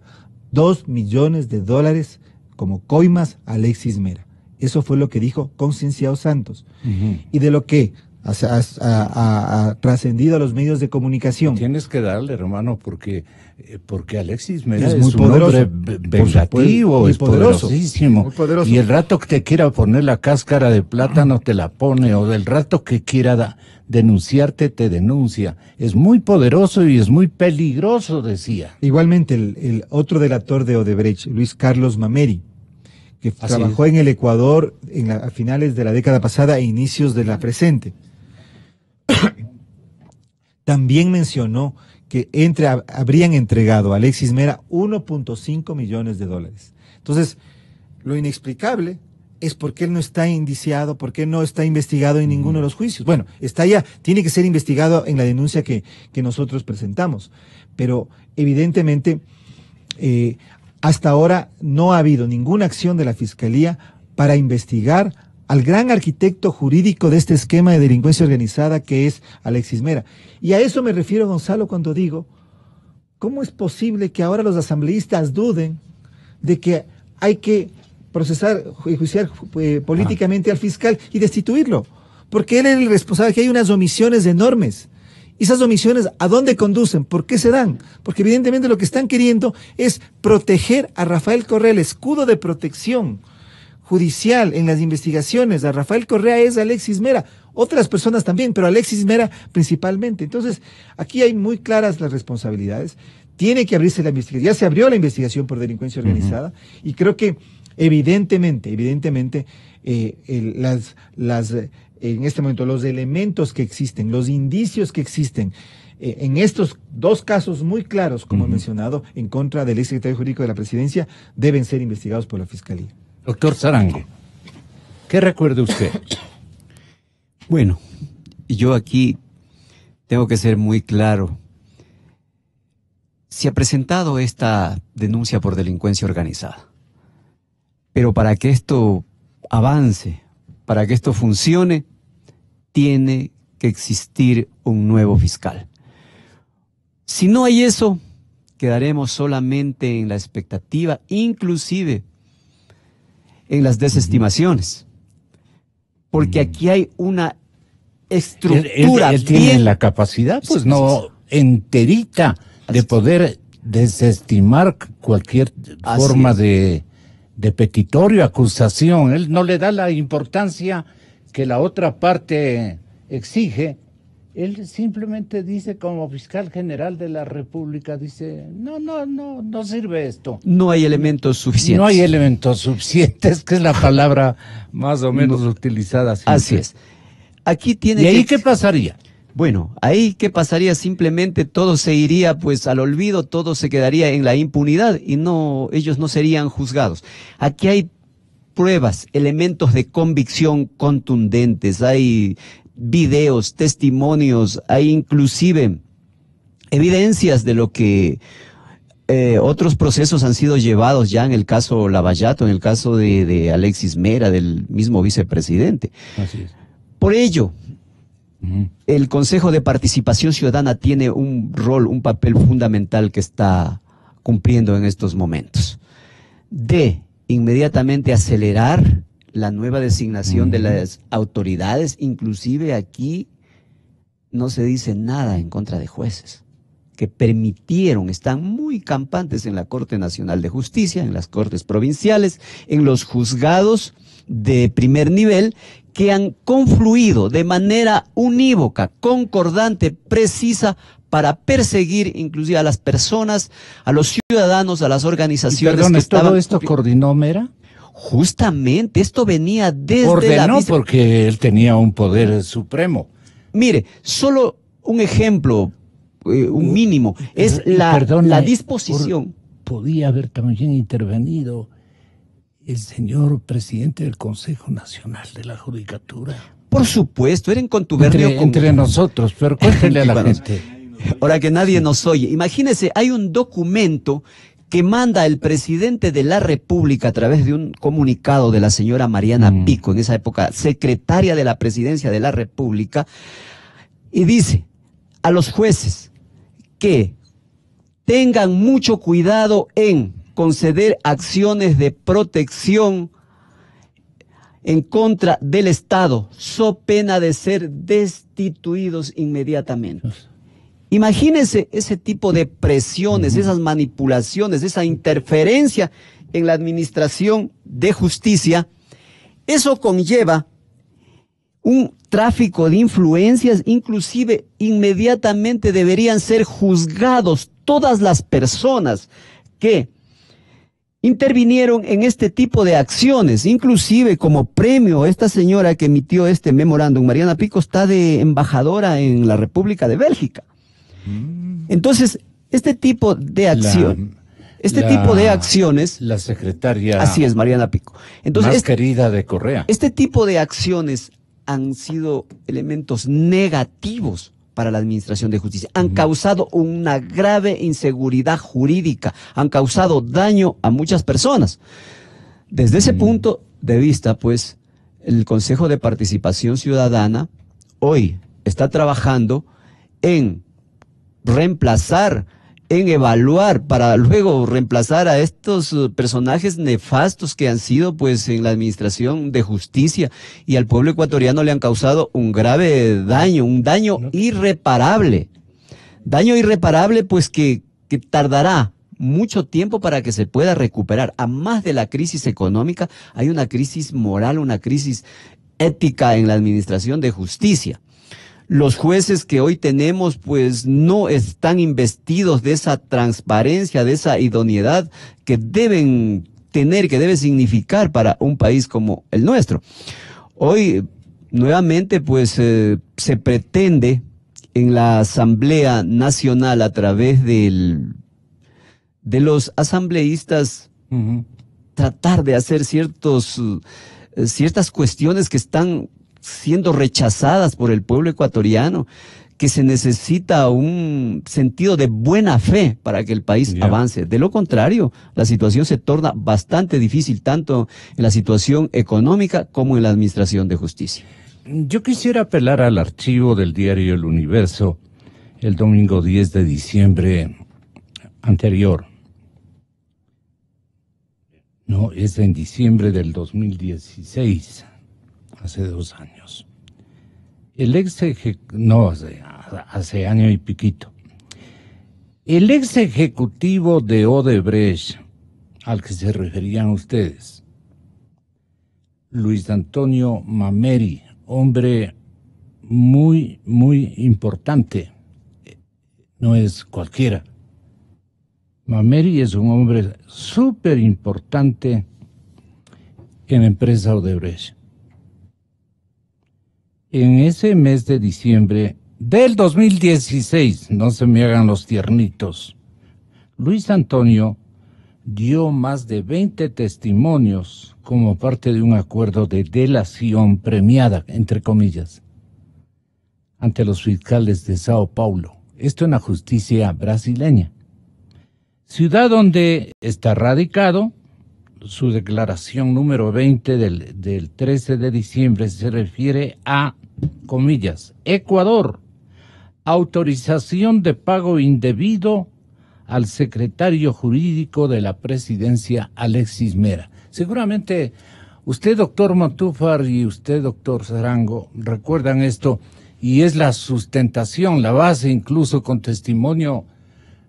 $2 millones como coimas a Alexis Mera. Eso fue lo que dijo Concienciao Santos. Y de lo que ha trascendido a los medios de comunicación.
Tienes que darle, hermano, porque Alexis Mera
es muy
un
poderoso,
hombre vengativo, es poderosísimo.
Muy poderoso.
Y el rato que te quiera poner la cáscara de plátano te la pone, o del rato que quiera denunciarte te denuncia. Es muy poderoso y es muy peligroso, decía.
Igualmente el otro delator de Odebrecht, Luis Carlos Mameri, que trabajó en el Ecuador a finales de la década pasada e inicios de la presente. También mencionó que habrían entregado a Alexis Mera $1.5 millones. Entonces, lo inexplicable es por qué él no está indiciado, por qué no está investigado en ninguno de los juicios. Bueno, tiene que ser investigado en la denuncia que nosotros presentamos, pero evidentemente hasta ahora no ha habido ninguna acción de la Fiscalía para investigar al gran arquitecto jurídico de este esquema de delincuencia organizada que es Alexis Mera. Y a eso me refiero, Gonzalo, cuando digo, ¿cómo es posible que ahora los asambleístas duden de que hay que enjuiciar políticamente al fiscal y destituirlo? Porque él es el responsable, que hay unas omisiones enormes. ¿Y esas omisiones a dónde conducen? ¿Por qué se dan? Porque evidentemente lo que están queriendo es proteger a Rafael Correa, el escudo de protección judicial en las investigaciones. A Rafael Correa es Alexis Mera, otras personas también, pero Alexis Mera principalmente. Entonces, aquí hay muy claras las responsabilidades. Tiene que abrirse la investigación. Ya se abrió la investigación por delincuencia organizada y creo que evidentemente, en este momento los elementos que existen, los indicios que existen en estos dos casos muy claros, como he mencionado, en contra del exsecretario jurídico de la Presidencia, deben ser investigados por la Fiscalía.
Doctor Sarango, ¿qué recuerda usted?
Bueno, yo aquí tengo que ser muy claro. Se ha presentado esta denuncia por delincuencia organizada, pero para que esto avance, para que esto funcione, tiene que existir un nuevo fiscal. Si no hay eso, quedaremos solamente en la expectativa, inclusive en las desestimaciones, porque aquí hay una estructura.
Él tiene la capacidad, pues no enterita, de poder desestimar cualquier forma de petitorio, acusación. Él no le da la importancia que la otra parte exige. Él simplemente dice, como fiscal general de la República, dice, no sirve esto.
No hay elementos suficientes.
No hay elementos suficientes, que es la palabra más o menos utilizada siempre.
Así es. Aquí tiene
¿Y ahí qué pasaría?
Bueno, ahí qué pasaría, simplemente todo se iría pues al olvido, todo se quedaría en la impunidad y ellos no serían juzgados. Aquí hay pruebas, elementos de convicción contundentes, hay videos, testimonios, hay inclusive evidencias de lo que otros procesos han sido llevados ya en el caso Lavallato, en el caso de Alexis Mera, del mismo vicepresidente.
Así es.
Por ello, el Consejo de Participación Ciudadana tiene un rol, un papel fundamental que está cumpliendo en estos momentos. De inmediatamente acelerar la nueva designación de las autoridades, inclusive aquí no se dice nada en contra de jueces que permitieron, están muy campantes en la Corte Nacional de Justicia, en las Cortes Provinciales, en los juzgados de primer nivel, que han confluido de manera unívoca, concordante, precisa, para perseguir inclusive a las personas, a los ciudadanos, a las organizaciones.
Perdón,
que estaban...
¿todo esto coordinó Mera?
Justamente, esto venía desde
Ordenó porque él tenía un poder supremo.
Mire, solo un ejemplo, un mínimo, es la disposición.
Podía haber también intervenido el señor presidente del Consejo Nacional de la Judicatura.
Por supuesto, era en contubernio
entre nosotros, pero cuéntele a la gente.
Ahora que nadie nos oye, imagínese, hay un documento que manda el presidente de la República a través de un comunicado de la señora Mariana Pico, en esa época secretaria de la Presidencia de la República, y dice a los jueces que tengan mucho cuidado en conceder acciones de protección en contra del Estado, so pena de ser destituidos inmediatamente. Imagínense ese tipo de presiones, esas manipulaciones, esa interferencia en la administración de justicia. Eso conlleva un tráfico de influencias, inclusive inmediatamente deberían ser juzgados todas las personas que intervinieron en este tipo de acciones, inclusive como premio esta señora que emitió este memorándum, Mariana Pico, está de embajadora en la República de Bélgica. Entonces, este tipo de acciones,
la secretaria,
así es, Mariana Pico. Entonces,
más querida de Correa.
Este tipo de acciones han sido elementos negativos para la administración de justicia. Han causado una grave inseguridad jurídica, han causado daño a muchas personas. Desde ese punto de vista, pues, el Consejo de Participación Ciudadana hoy está trabajando en reemplazar en evaluar para luego reemplazar a estos personajes nefastos que han sido pues en la administración de justicia y al pueblo ecuatoriano le han causado un grave daño, un daño irreparable. Daño irreparable pues que tardará mucho tiempo para que se pueda recuperar. A más de la crisis económica, hay una crisis moral, una crisis ética en la administración de justicia. Los jueces que hoy tenemos pues no están investidos de esa transparencia, de esa idoneidad que deben tener, que debe significar para un país como el nuestro. Hoy nuevamente pues se pretende en la Asamblea Nacional a través de los asambleístas tratar de hacer ciertas cuestiones que están siendo rechazadas por el pueblo ecuatoriano, que se necesita un sentido de buena fe para que el país avance. De lo contrario, la situación se torna bastante difícil, tanto en la situación económica como en la administración de justicia.
Yo quisiera apelar al archivo del diario El Universo, el domingo 10 de diciembre anterior. No, es en diciembre del 2016. Hace 2 años. Hace año y piquito. El ex ejecutivo de Odebrecht, al que se referían ustedes, Luis Antonio Mameri, hombre muy, muy importante, no es cualquiera. Mameri es un hombre súper importante en la empresa Odebrecht. En ese mes de diciembre del 2016, no se me hagan los tiernitos, Luis Antonio dio más de 20 testimonios como parte de un acuerdo de delación premiada, entre comillas, ante los fiscales de Sao Paulo. Esto en la justicia brasileña. Ciudad donde está radicado. Su declaración número 20 del 13 de diciembre se refiere a, comillas, Ecuador, autorización de pago indebido al secretario jurídico de la presidencia, Alexis Mera. Seguramente usted, doctor Montúfar, y usted, doctor Sarango, recuerdan esto, y es la sustentación, la base, incluso con testimonio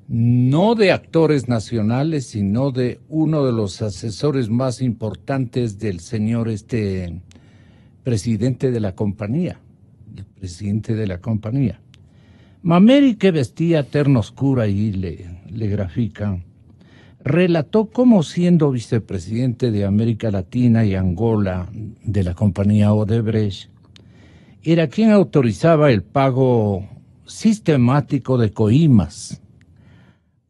no de actores nacionales, sino de uno de los asesores más importantes del señor presidente de la compañía, el presidente de la compañía. Mameri, que vestía terno oscuro, ahí le grafican, relató cómo, siendo vicepresidente de América Latina y Angola de la compañía Odebrecht, era quien autorizaba el pago sistemático de coimas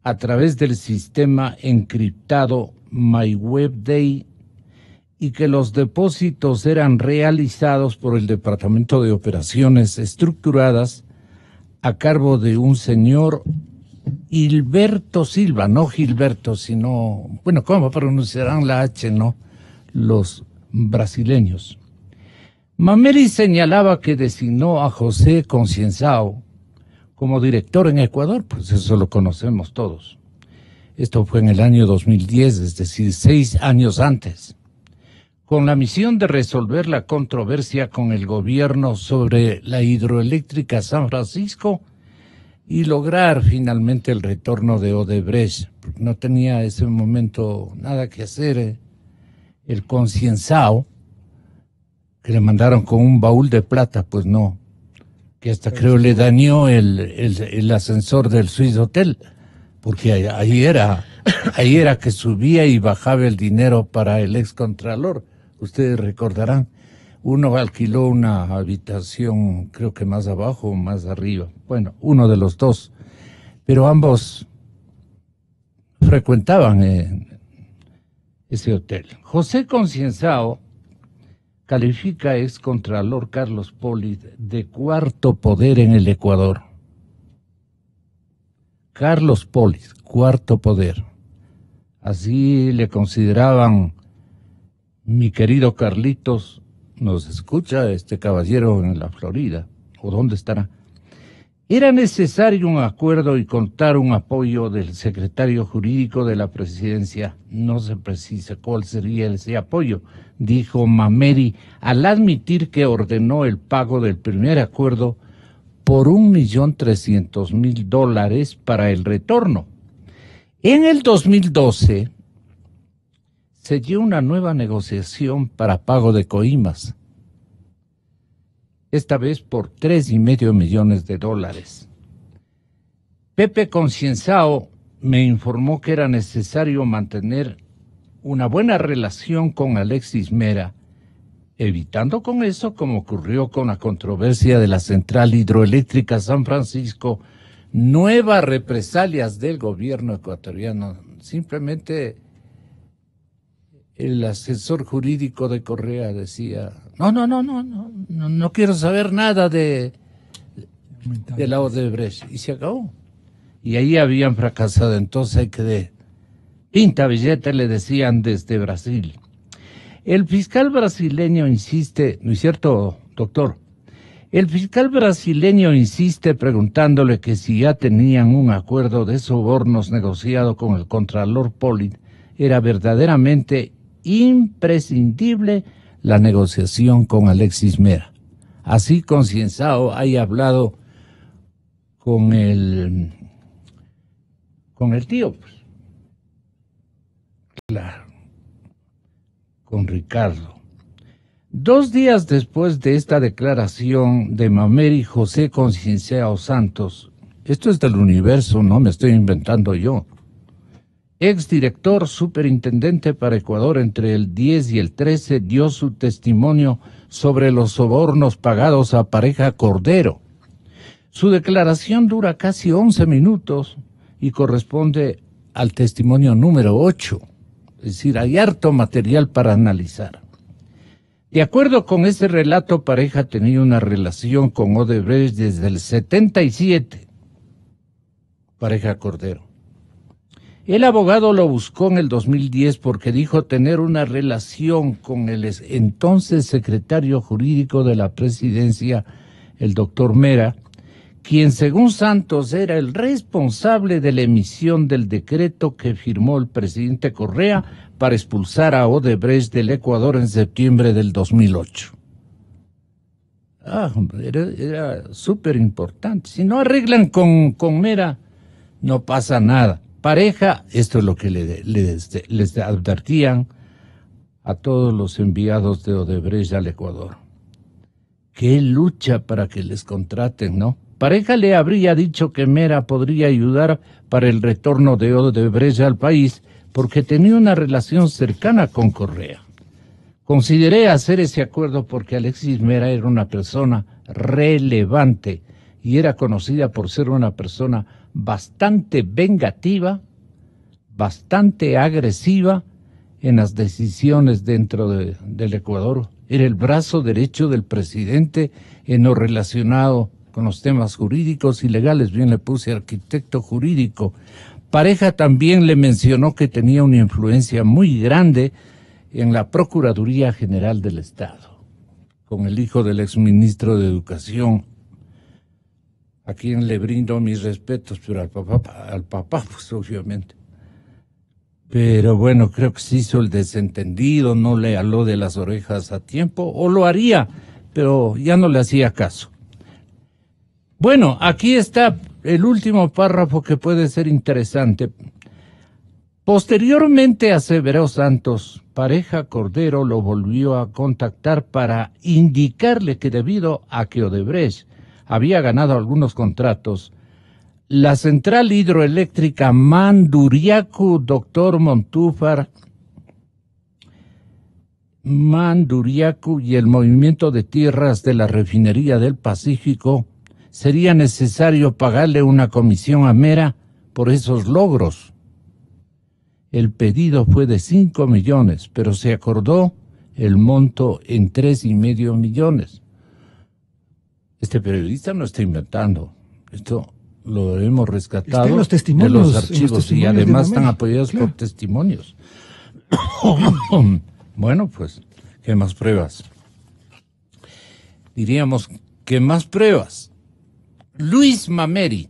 a través del sistema encriptado MyWebDay y que los depósitos eran realizados por el Departamento de Operaciones Estructuradas a cargo de un señor Hilberto Silva, no Gilberto, sino, bueno, ¿cómo pronunciarán la H, no? Los brasileños. Mameri señalaba que designó a José Concienzao como director en Ecuador, pues eso lo conocemos todos. Esto fue en el año 2010, es decir, 6 años antes, con la misión de resolver la controversia con el gobierno sobre la hidroeléctrica San Francisco y lograr finalmente el retorno de Odebrecht. No tenía ese momento nada que hacer el Concienzao, que le mandaron con un baúl de plata, pues no, que hasta creo le dañó el ascensor del Swiss Hotel, porque ahí era que subía y bajaba el dinero para el excontralor. Ustedes recordarán, uno alquiló una habitación, creo que más abajo o más arriba, bueno, uno de los dos, pero ambos frecuentaban ese hotel. José Concienzao califica a excontralor Carlos Polis de cuarto poder en el Ecuador. Carlos Polis, cuarto poder. Así le consideraban. Mi querido Carlitos, nos escucha este caballero en la Florida, o dónde estará. Era necesario un acuerdo y contar un apoyo del secretario jurídico de la presidencia. No se precisa cuál sería ese apoyo, dijo Mameri al admitir que ordenó el pago del primer acuerdo por $1.300.000 para el retorno. En el 2012 se dio una nueva negociación para pago de coimas, esta vez por $3.5 millones. Pepe Concienzao me informó que era necesario mantener una buena relación con Alexis Mera, evitando con eso, como ocurrió con la controversia de la central hidroeléctrica San Francisco, nuevas represalias del gobierno ecuatoriano. Simplemente el asesor jurídico de Correa decía, no quiero saber nada de la Odebrecht, y se acabó. Y ahí habían fracasado, entonces hay que pinta billete, le decían desde Brasil. El fiscal brasileño insiste, ¿no es cierto, doctor? El fiscal brasileño insiste preguntándole que si ya tenían un acuerdo de sobornos negociado con el contralor Pollitt, era verdaderamente imprescindible la negociación con Alexis Mera. Así Concienzao haya hablado con el tío, pues. Claro, con Ricardo. 2 días después de esta declaración de Mameri, José Concienzao Santos, esto es del Universo, no me estoy inventando yo, exdirector superintendente para Ecuador entre el 10 y el 13, dio su testimonio sobre los sobornos pagados a Pareja Cordero. Su declaración dura casi 11 minutos y corresponde al testimonio número 8. Es decir, hay harto material para analizar. De acuerdo con este relato, Pareja tenía una relación con Odebrecht desde el 77. Pareja Cordero. El abogado lo buscó en el 2010 porque dijo tener una relación con el entonces secretario jurídico de la presidencia, el doctor Mera, quien según Santos era el responsable de la emisión del decreto que firmó el presidente Correa para expulsar a Odebrecht del Ecuador en septiembre del 2008. Era súper importante. Si no arreglan con Mera, no pasa nada. Pareja, esto es lo que les advertían a todos los enviados de Odebrecht al Ecuador. Qué lucha para que les contraten, ¿no? Pareja le habría dicho que Mera podría ayudar para el retorno de Odebrecht al país porque tenía una relación cercana con Correa. Consideré hacer ese acuerdo porque Alexis Mera era una persona relevante y era conocida por ser una persona bastante vengativa, bastante agresiva en las decisiones dentro del Ecuador. Era el brazo derecho del presidente en lo relacionado con los temas jurídicos y legales. Bien le puse arquitecto jurídico. Pareja también le mencionó que tenía una influencia muy grande en la Procuraduría General del Estado, con el hijo del exministro de Educación, a quien le brindo mis respetos, pero al papá, pues obviamente. Pero bueno, creo que se hizo el desentendido, no le aló de las orejas a tiempo, o lo haría, pero ya no le hacía caso. Bueno, aquí está el último párrafo que puede ser interesante. Posteriormente aseveró Santos, Pareja Cordero lo volvió a contactar para indicarle que debido a que Odebrecht había ganado algunos contratos, la central hidroeléctrica Manduriacu, doctor Montúfar, Manduriacu y el movimiento de tierras de la refinería del Pacífico, sería necesario pagarle una comisión a Mera por esos logros. El pedido fue de 5 millones, pero se acordó el monto en 3,5 millones. Este periodista no está inventando. Esto lo hemos rescatado
en los testimonios,
de los archivos y además están apoyados por testimonios. Bueno, pues, ¿qué más pruebas? Diríamos, ¿qué más pruebas? Luis Mameri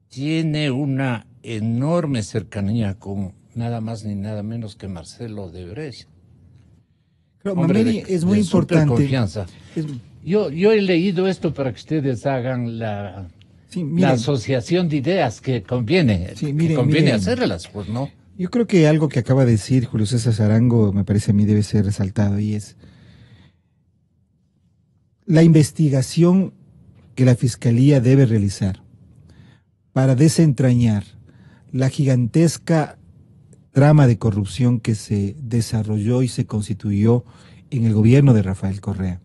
tiene una enorme cercanía con nada más ni nada menos que Marcelo Odebrecht.
Pero Mameri es muy importante.
Confianza. Yo he leído esto para que ustedes hagan la asociación de ideas que conviene, hacerlas, pues, ¿no?
Yo creo que algo que acaba de decir Julio César Sarango me parece a mí debe ser resaltado, y es la investigación que la Fiscalía debe realizar para desentrañar la gigantesca trama de corrupción que se desarrolló y se constituyó en el gobierno de Rafael Correa,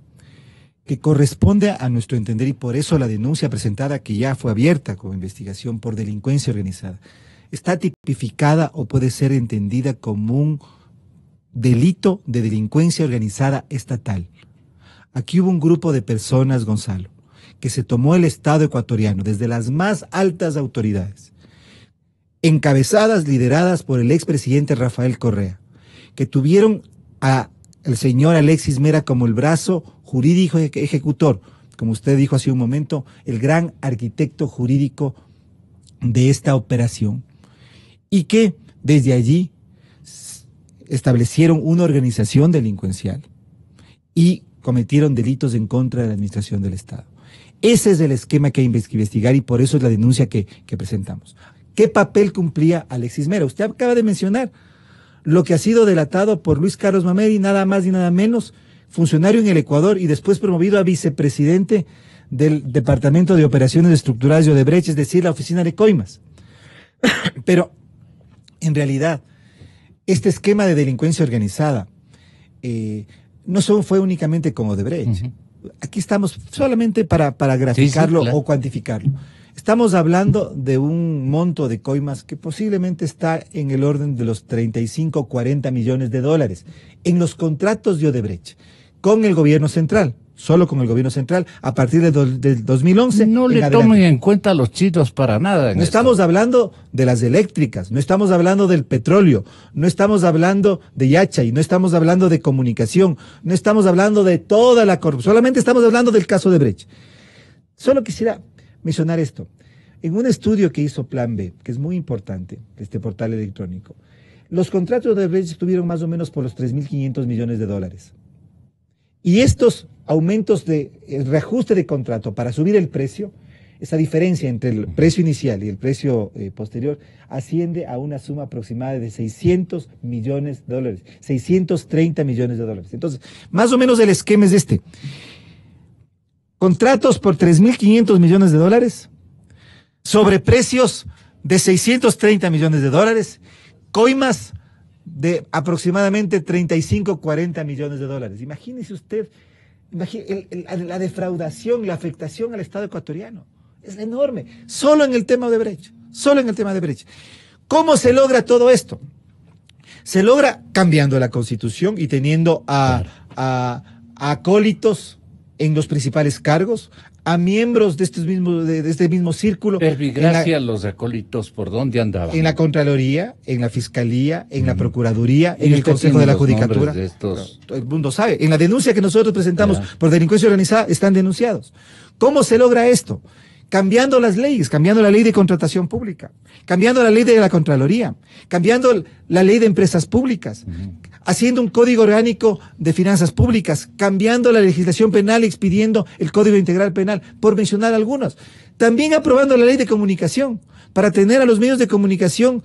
que corresponde a nuestro entender, y por eso la denuncia presentada, que ya fue abierta como investigación por delincuencia organizada, está tipificada o puede ser entendida como un delito de delincuencia organizada estatal. Aquí hubo un grupo de personas, Gonzalo, que se tomó el Estado ecuatoriano desde las más altas autoridades, encabezadas, lideradas por el expresidente Rafael Correa, que tuvieron al señor Alexis Mera como el brazo jurídico ejecutor, como usted dijo hace un momento, el gran arquitecto jurídico de esta operación, y que desde allí establecieron una organización delincuencial y cometieron delitos en contra de la administración del Estado. Ese es el esquema que hay que investigar, y por eso es la denuncia que presentamos. ¿Qué papel cumplía Alexis Mera? Usted acaba de mencionar lo que ha sido delatado por Luis Carlos Mameri, nada más y nada menos, funcionario en el Ecuador y después promovido a vicepresidente del Departamento de Operaciones Estructurales de Odebrecht, es decir, la oficina de coimas. Pero, en realidad, este esquema de delincuencia organizada no fue únicamente con Odebrecht. Aquí estamos solamente para graficarlo, claro, o cuantificarlo. Estamos hablando de un monto de coimas que posiblemente está en el orden de los 35 o 40 millones de dólares en los contratos de Odebrecht con el gobierno central, solo con el gobierno central, a partir del 2011.
No le tomen en cuenta a los chinos para nada.
No estamos hablando de las eléctricas, no estamos hablando del petróleo, no estamos hablando de Yachay, no estamos hablando de comunicación, no estamos hablando de toda la corrupción, solamente estamos hablando del caso de Odebrecht. Solo quisiera mencionar esto. En un estudio que hizo Plan B, que es muy importante, este portal electrónico, los contratos de Odebrecht estuvieron más o menos por los 3.500 millones de dólares. Y estos aumentos de reajuste de contrato para subir el precio, esa diferencia entre el precio inicial y el precio posterior, asciende a una suma aproximada de 600 millones de dólares, 630 millones de dólares. Entonces, más o menos el esquema es este. Contratos por 3.500 millones de dólares, sobreprecios de 630 millones de dólares, coimas de aproximadamente 35, 40 millones de dólares. Imagínese usted, la defraudación, la afectación al Estado ecuatoriano. Es enorme. Solo en el tema de Odebrecht. Solo en el tema de Odebrecht. ¿Cómo se logra todo esto? Se logra cambiando la Constitución y teniendo a acólitos en los principales cargos, a miembros de este mismo círculo.
Gracias a los acólitos, ¿por dónde andaban?
En la Contraloría, en la Fiscalía, en la Procuraduría, en el Consejo de la Judicatura. Todo el mundo sabe. En la denuncia que nosotros presentamos por delincuencia organizada están denunciados. ¿Cómo se logra esto? Cambiando las leyes, cambiando la ley de contratación pública, cambiando la ley de la Contraloría, cambiando la ley de empresas públicas, haciendo un código orgánico de finanzas públicas, cambiando la legislación penal y expidiendo el Código Integral Penal, por mencionar algunos. También aprobando la ley de comunicación, para tener a los medios de comunicación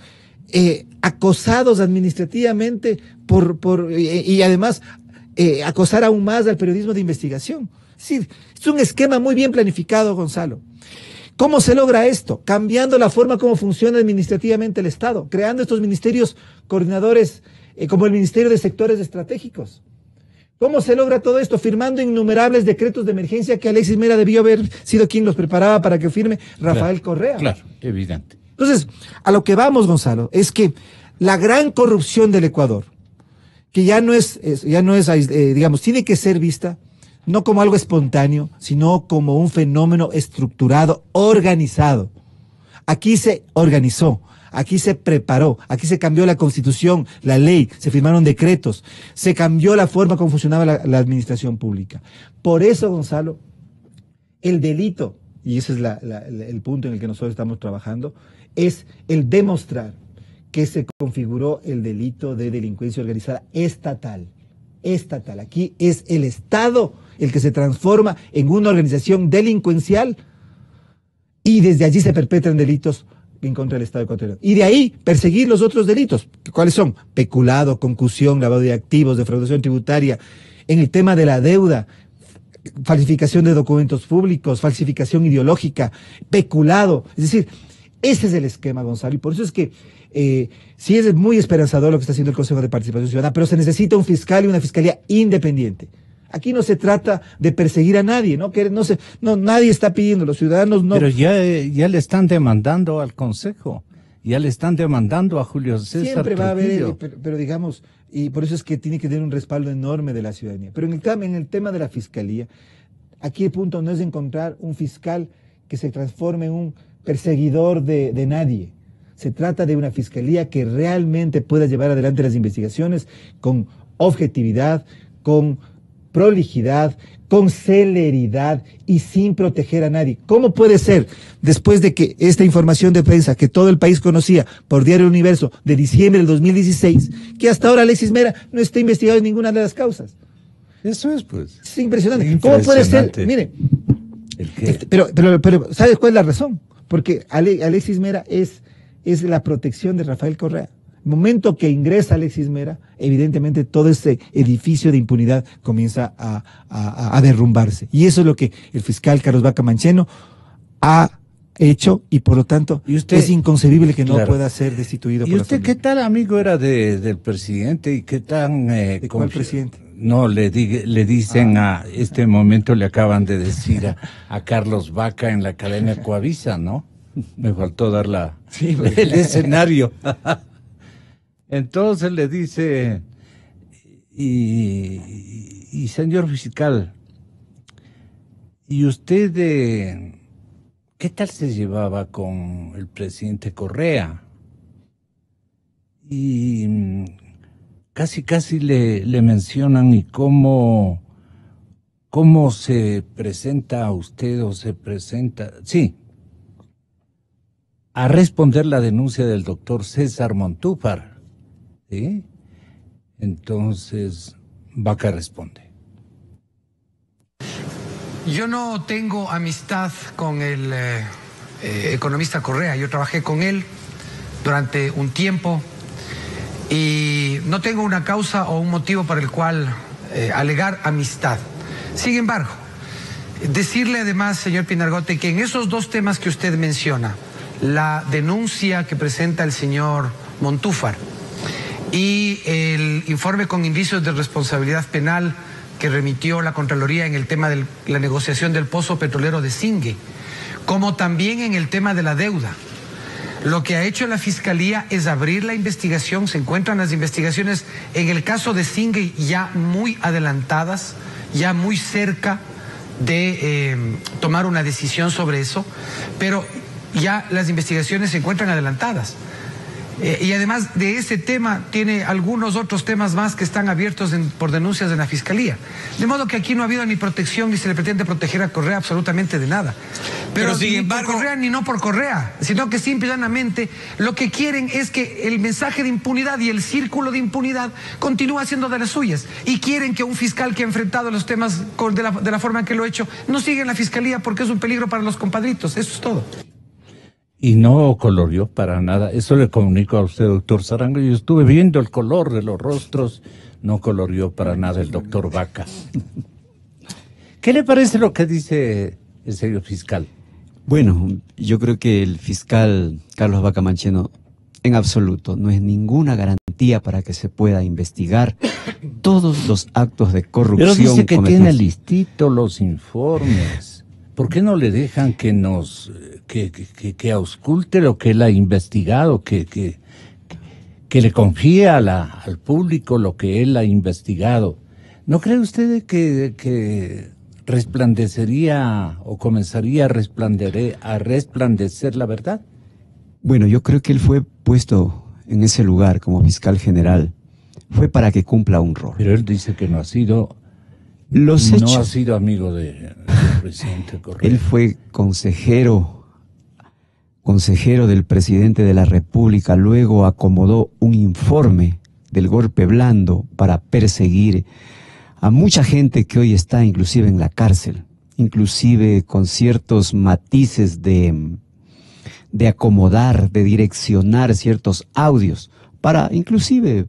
acosados administrativamente y además acosar aún más al periodismo de investigación. Es decir, es un esquema muy bien planificado, Gonzalo. ¿Cómo se logra esto? Cambiando la forma como funciona administrativamente el Estado, creando estos ministerios coordinadores como el Ministerio de Sectores Estratégicos. ¿Cómo se logra todo esto? Firmando innumerables decretos de emergencia que Alexis Mera debió haber sido quien los preparaba para que firme Rafael Correa.
Claro, evidente.
Entonces, a lo que vamos, Gonzalo, es que la gran corrupción del Ecuador, que ya no es digamos, tiene que ser vista no como algo espontáneo, sino como un fenómeno estructurado, organizado. Aquí se organizó, aquí se preparó, aquí se cambió la constitución, la ley, se firmaron decretos, se cambió la forma como funcionaba la administración pública. Por eso, Gonzalo, el delito, y ese es el punto en el que nosotros estamos trabajando, es el demostrar que se configuró el delito de delincuencia organizada estatal. Aquí es el Estado el que se transforma en una organización delincuencial y desde allí se perpetran delitos en contra del Estado ecuatoriano. Y de ahí perseguir los otros delitos. ¿Cuáles son? Peculado, concusión, lavado de activos, defraudación tributaria. En el tema de la deuda, falsificación de documentos públicos, falsificación ideológica, peculado. Es decir, ese es el esquema, Gonzalo. Y por eso es que sí es muy esperanzador lo que está haciendo el Consejo de Participación Ciudadana, pero se necesita un fiscal y una fiscalía independiente. Aquí no se trata de perseguir a nadie, nadie está pidiendo, los ciudadanos no.
Pero ya le están demandando al Consejo, ya le están demandando a Julio César
Siempre va
Trujillo.
a haber, pero digamos, y por eso es que tiene que tener un respaldo enorme de la ciudadanía. Pero en el tema de la fiscalía, aquí el punto no es encontrar un fiscal que se transforme en un perseguidor de nadie. Se trata de una fiscalía que realmente pueda llevar adelante las investigaciones con objetividad, con prolijidad, con celeridad y sin proteger a nadie. ¿Cómo puede ser, después de que esta información de prensa que todo el país conocía por Diario Universo de diciembre del 2016, que hasta ahora Alexis Mera no esté investigado en ninguna de las causas?
Eso es, pues.
Es impresionante. ¿Cómo puede ser? Mire, pero ¿sabes cuál es la razón? Porque Alexis Mera es la protección de Rafael Correa. El momento que ingresa Alexis Mera, evidentemente todo ese edificio de impunidad comienza a derrumbarse. Y eso es lo que el fiscal Carlos Vaca Mancheno ha hecho y por lo tanto es inconcebible que no pueda ser destituido.
¿Y usted qué tal amigo era del presidente y qué tan...
¿De cuál presidente?
No, le dicen a este momento, le acaban de decir a Carlos Vaca en la cadena Coavisa, ¿no? Me faltó dar el escenario. Entonces le dice, y señor fiscal, ¿y usted qué tal se llevaba con el presidente Correa? Y casi le mencionan y cómo se presenta a usted o se presenta, sí, a responder la denuncia del doctor César Montúfar. ¿Sí? Entonces, Vaca responde.
Yo no tengo amistad con el economista Correa. Yo trabajé con él durante un tiempo y no tengo una causa o un motivo por el cual alegar amistad. Sin embargo, decirle además, señor Pinargote, que en esos dos temas que usted menciona, la denuncia que presenta el señor Montúfar y el informe con indicios de responsabilidad penal que remitió la Contraloría en el tema de la negociación del pozo petrolero de Singue, como también en el tema de la deuda. Lo que ha hecho la Fiscalía es abrir la investigación, se encuentran las investigaciones en el caso de Singue ya muy adelantadas, ya muy cerca de tomar una decisión sobre eso, pero ya las investigaciones se encuentran adelantadas. Y además de ese tema, tiene algunos otros temas más que están abiertos por denuncias de la Fiscalía. De modo que aquí no ha habido ni protección, ni se le pretende proteger a Correa absolutamente de nada. Pero sin embargo, por Correa ni no por Correa, sino que simplemente lo que quieren es que el mensaje de impunidad y el círculo de impunidad continúe haciendo de las suyas. Y quieren que un fiscal que ha enfrentado los temas de la forma en que lo ha hecho, no siga en la Fiscalía porque es un peligro para los compadritos. Eso es todo.
Y no colorió para nada. Eso le comunico a usted, doctor Sarango. Yo estuve viendo el color de los rostros. No colorió para nada el doctor Vaca. ¿Qué le parece lo que dice el señor fiscal?
Bueno, yo creo que el fiscal Carlos Vaca Mancheno en absoluto no es ninguna garantía para que se pueda investigar todos los actos de corrupción.
Pero dice que
cometidos.
tiene listito los informes. ¿Por qué no le dejan que ausculte lo que él ha investigado, que le confíe al público lo que él ha investigado? ¿No cree usted que resplandecería o comenzaría a resplandecer la verdad?
Bueno, yo creo que él fue puesto en ese lugar como fiscal general, fue para que cumpla un rol.
Pero él dice que no ha sido amigo del presidente Correa.
Él fue consejero del presidente de la República, luego acomodó un informe del golpe blando para perseguir a mucha gente que hoy está inclusive en la cárcel, inclusive con ciertos matices de acomodar, de direccionar ciertos audios para inclusive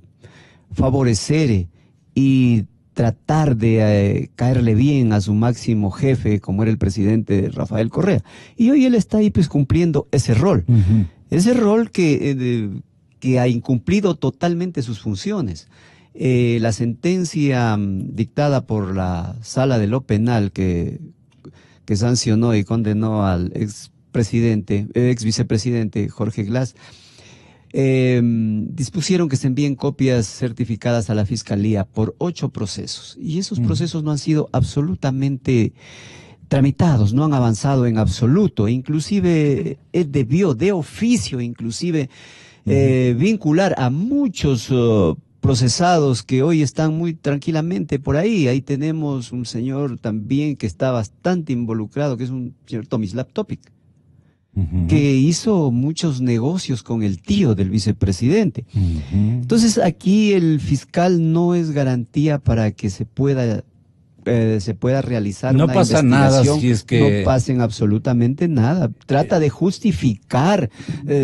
favorecer y tratar de caerle bien a su máximo jefe, como era el presidente Rafael Correa. Y hoy él está ahí pues cumpliendo ese rol. Ese rol que ha incumplido totalmente sus funciones. La sentencia dictada por la Sala de lo Penal que sancionó y condenó al ex vicepresidente Jorge Glass, dispusieron que se envíen copias certificadas a la Fiscalía por 8 procesos. Y esos procesos no han sido absolutamente tramitados, no han avanzado en absoluto. Inclusive él debió de oficio, vincular a muchos procesados que hoy están muy tranquilamente por ahí. Ahí tenemos un señor también que está bastante involucrado, que es un señor Tomislav Topic, que hizo muchos negocios con el tío del vicepresidente. Entonces aquí el fiscal no es garantía para que se pueda realizar una investigación. No pasa nada si es que... No pasen absolutamente nada. Trata de justificar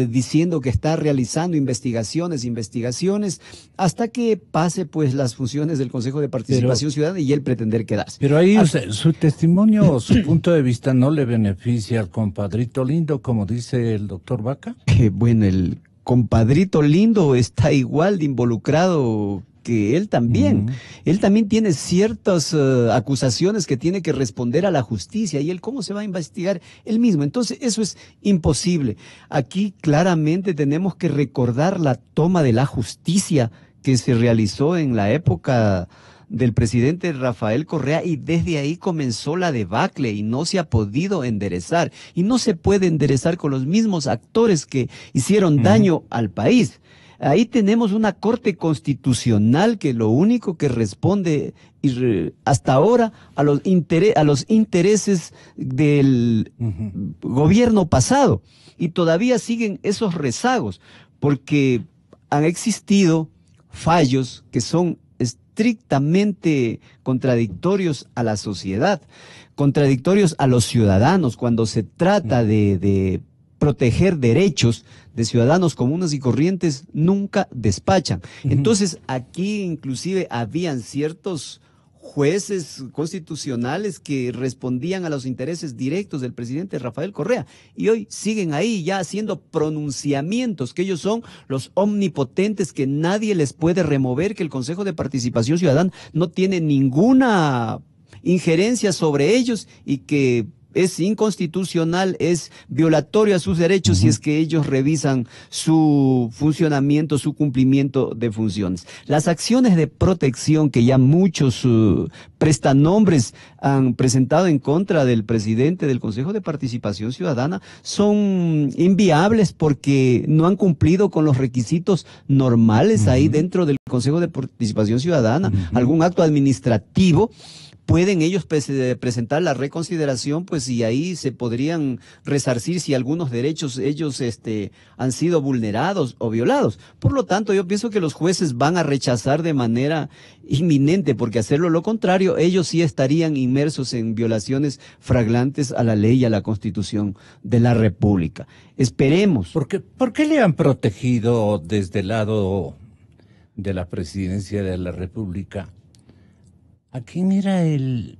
diciendo que está realizando investigaciones, hasta que pase pues las funciones del Consejo de Participación Ciudadana y él pretender quedarse.
Pero ahí su testimonio o su punto de vista no le beneficia al compadrito lindo, como dice el doctor Vaca.
Bueno, el compadrito lindo está igual de involucrado que él también. Él también tiene ciertas acusaciones que tiene que responder a la justicia. ¿Y él cómo se va a investigar él mismo? Entonces eso es imposible. Aquí claramente tenemos que recordar la toma de la justicia que se realizó en la época del presidente Rafael Correa, y desde ahí comenzó la debacle y no se ha podido enderezar. Y no se puede enderezar con los mismos actores que hicieron daño al país. Ahí tenemos una Corte Constitucional que lo único que responde hasta ahora a los intereses del gobierno pasado. Y todavía siguen esos rezagos, porque han existido fallos que son estrictamente contradictorios a la sociedad, contradictorios a los ciudadanos, cuando se trata de proteger derechos de ciudadanos comunes y corrientes, nunca despachan. Entonces aquí inclusive habían ciertos jueces constitucionales que respondían a los intereses directos del presidente Rafael Correa, y hoy siguen ahí ya haciendo pronunciamientos que ellos son los omnipotentes, que nadie les puede remover, que el Consejo de Participación Ciudadana no tiene ninguna injerencia sobre ellos y que es inconstitucional, es violatorio a sus derechos si es que ellos revisan su funcionamiento, su cumplimiento de funciones. Las acciones de protección que ya muchos prestanombres han presentado en contra del presidente del Consejo de Participación Ciudadana son inviables porque no han cumplido con los requisitos normales ahí dentro del Consejo de Participación Ciudadana. Algún acto administrativo pueden ellos presentar la reconsideración, pues, y ahí se podrían resarcir si algunos derechos ellos han sido vulnerados o violados. Por lo tanto, yo pienso que los jueces van a rechazar de manera inminente, porque hacerlo lo contrario, ellos sí estarían inmersos en violaciones flagrantes a la ley y a la Constitución de la República. Esperemos.
¿Por qué le han protegido desde el lado de la Presidencia de la República? ¿A quién era el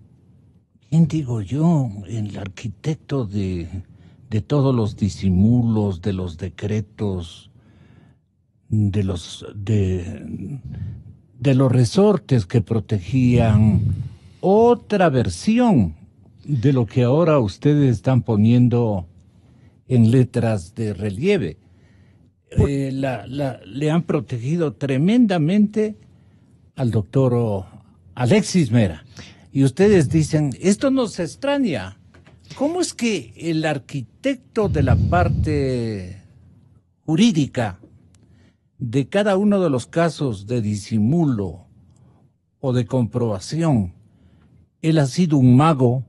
arquitecto de todos los disimulos, de los decretos, de los resortes que protegían otra versión de lo que ahora ustedes están poniendo en letras de relieve? Le han protegido tremendamente al doctor Alexis Mera. Y ustedes dicen, esto nos extraña. ¿Cómo es que el arquitecto de la parte jurídica de cada uno de los casos de disimulo o de comprobación, él ha sido un mago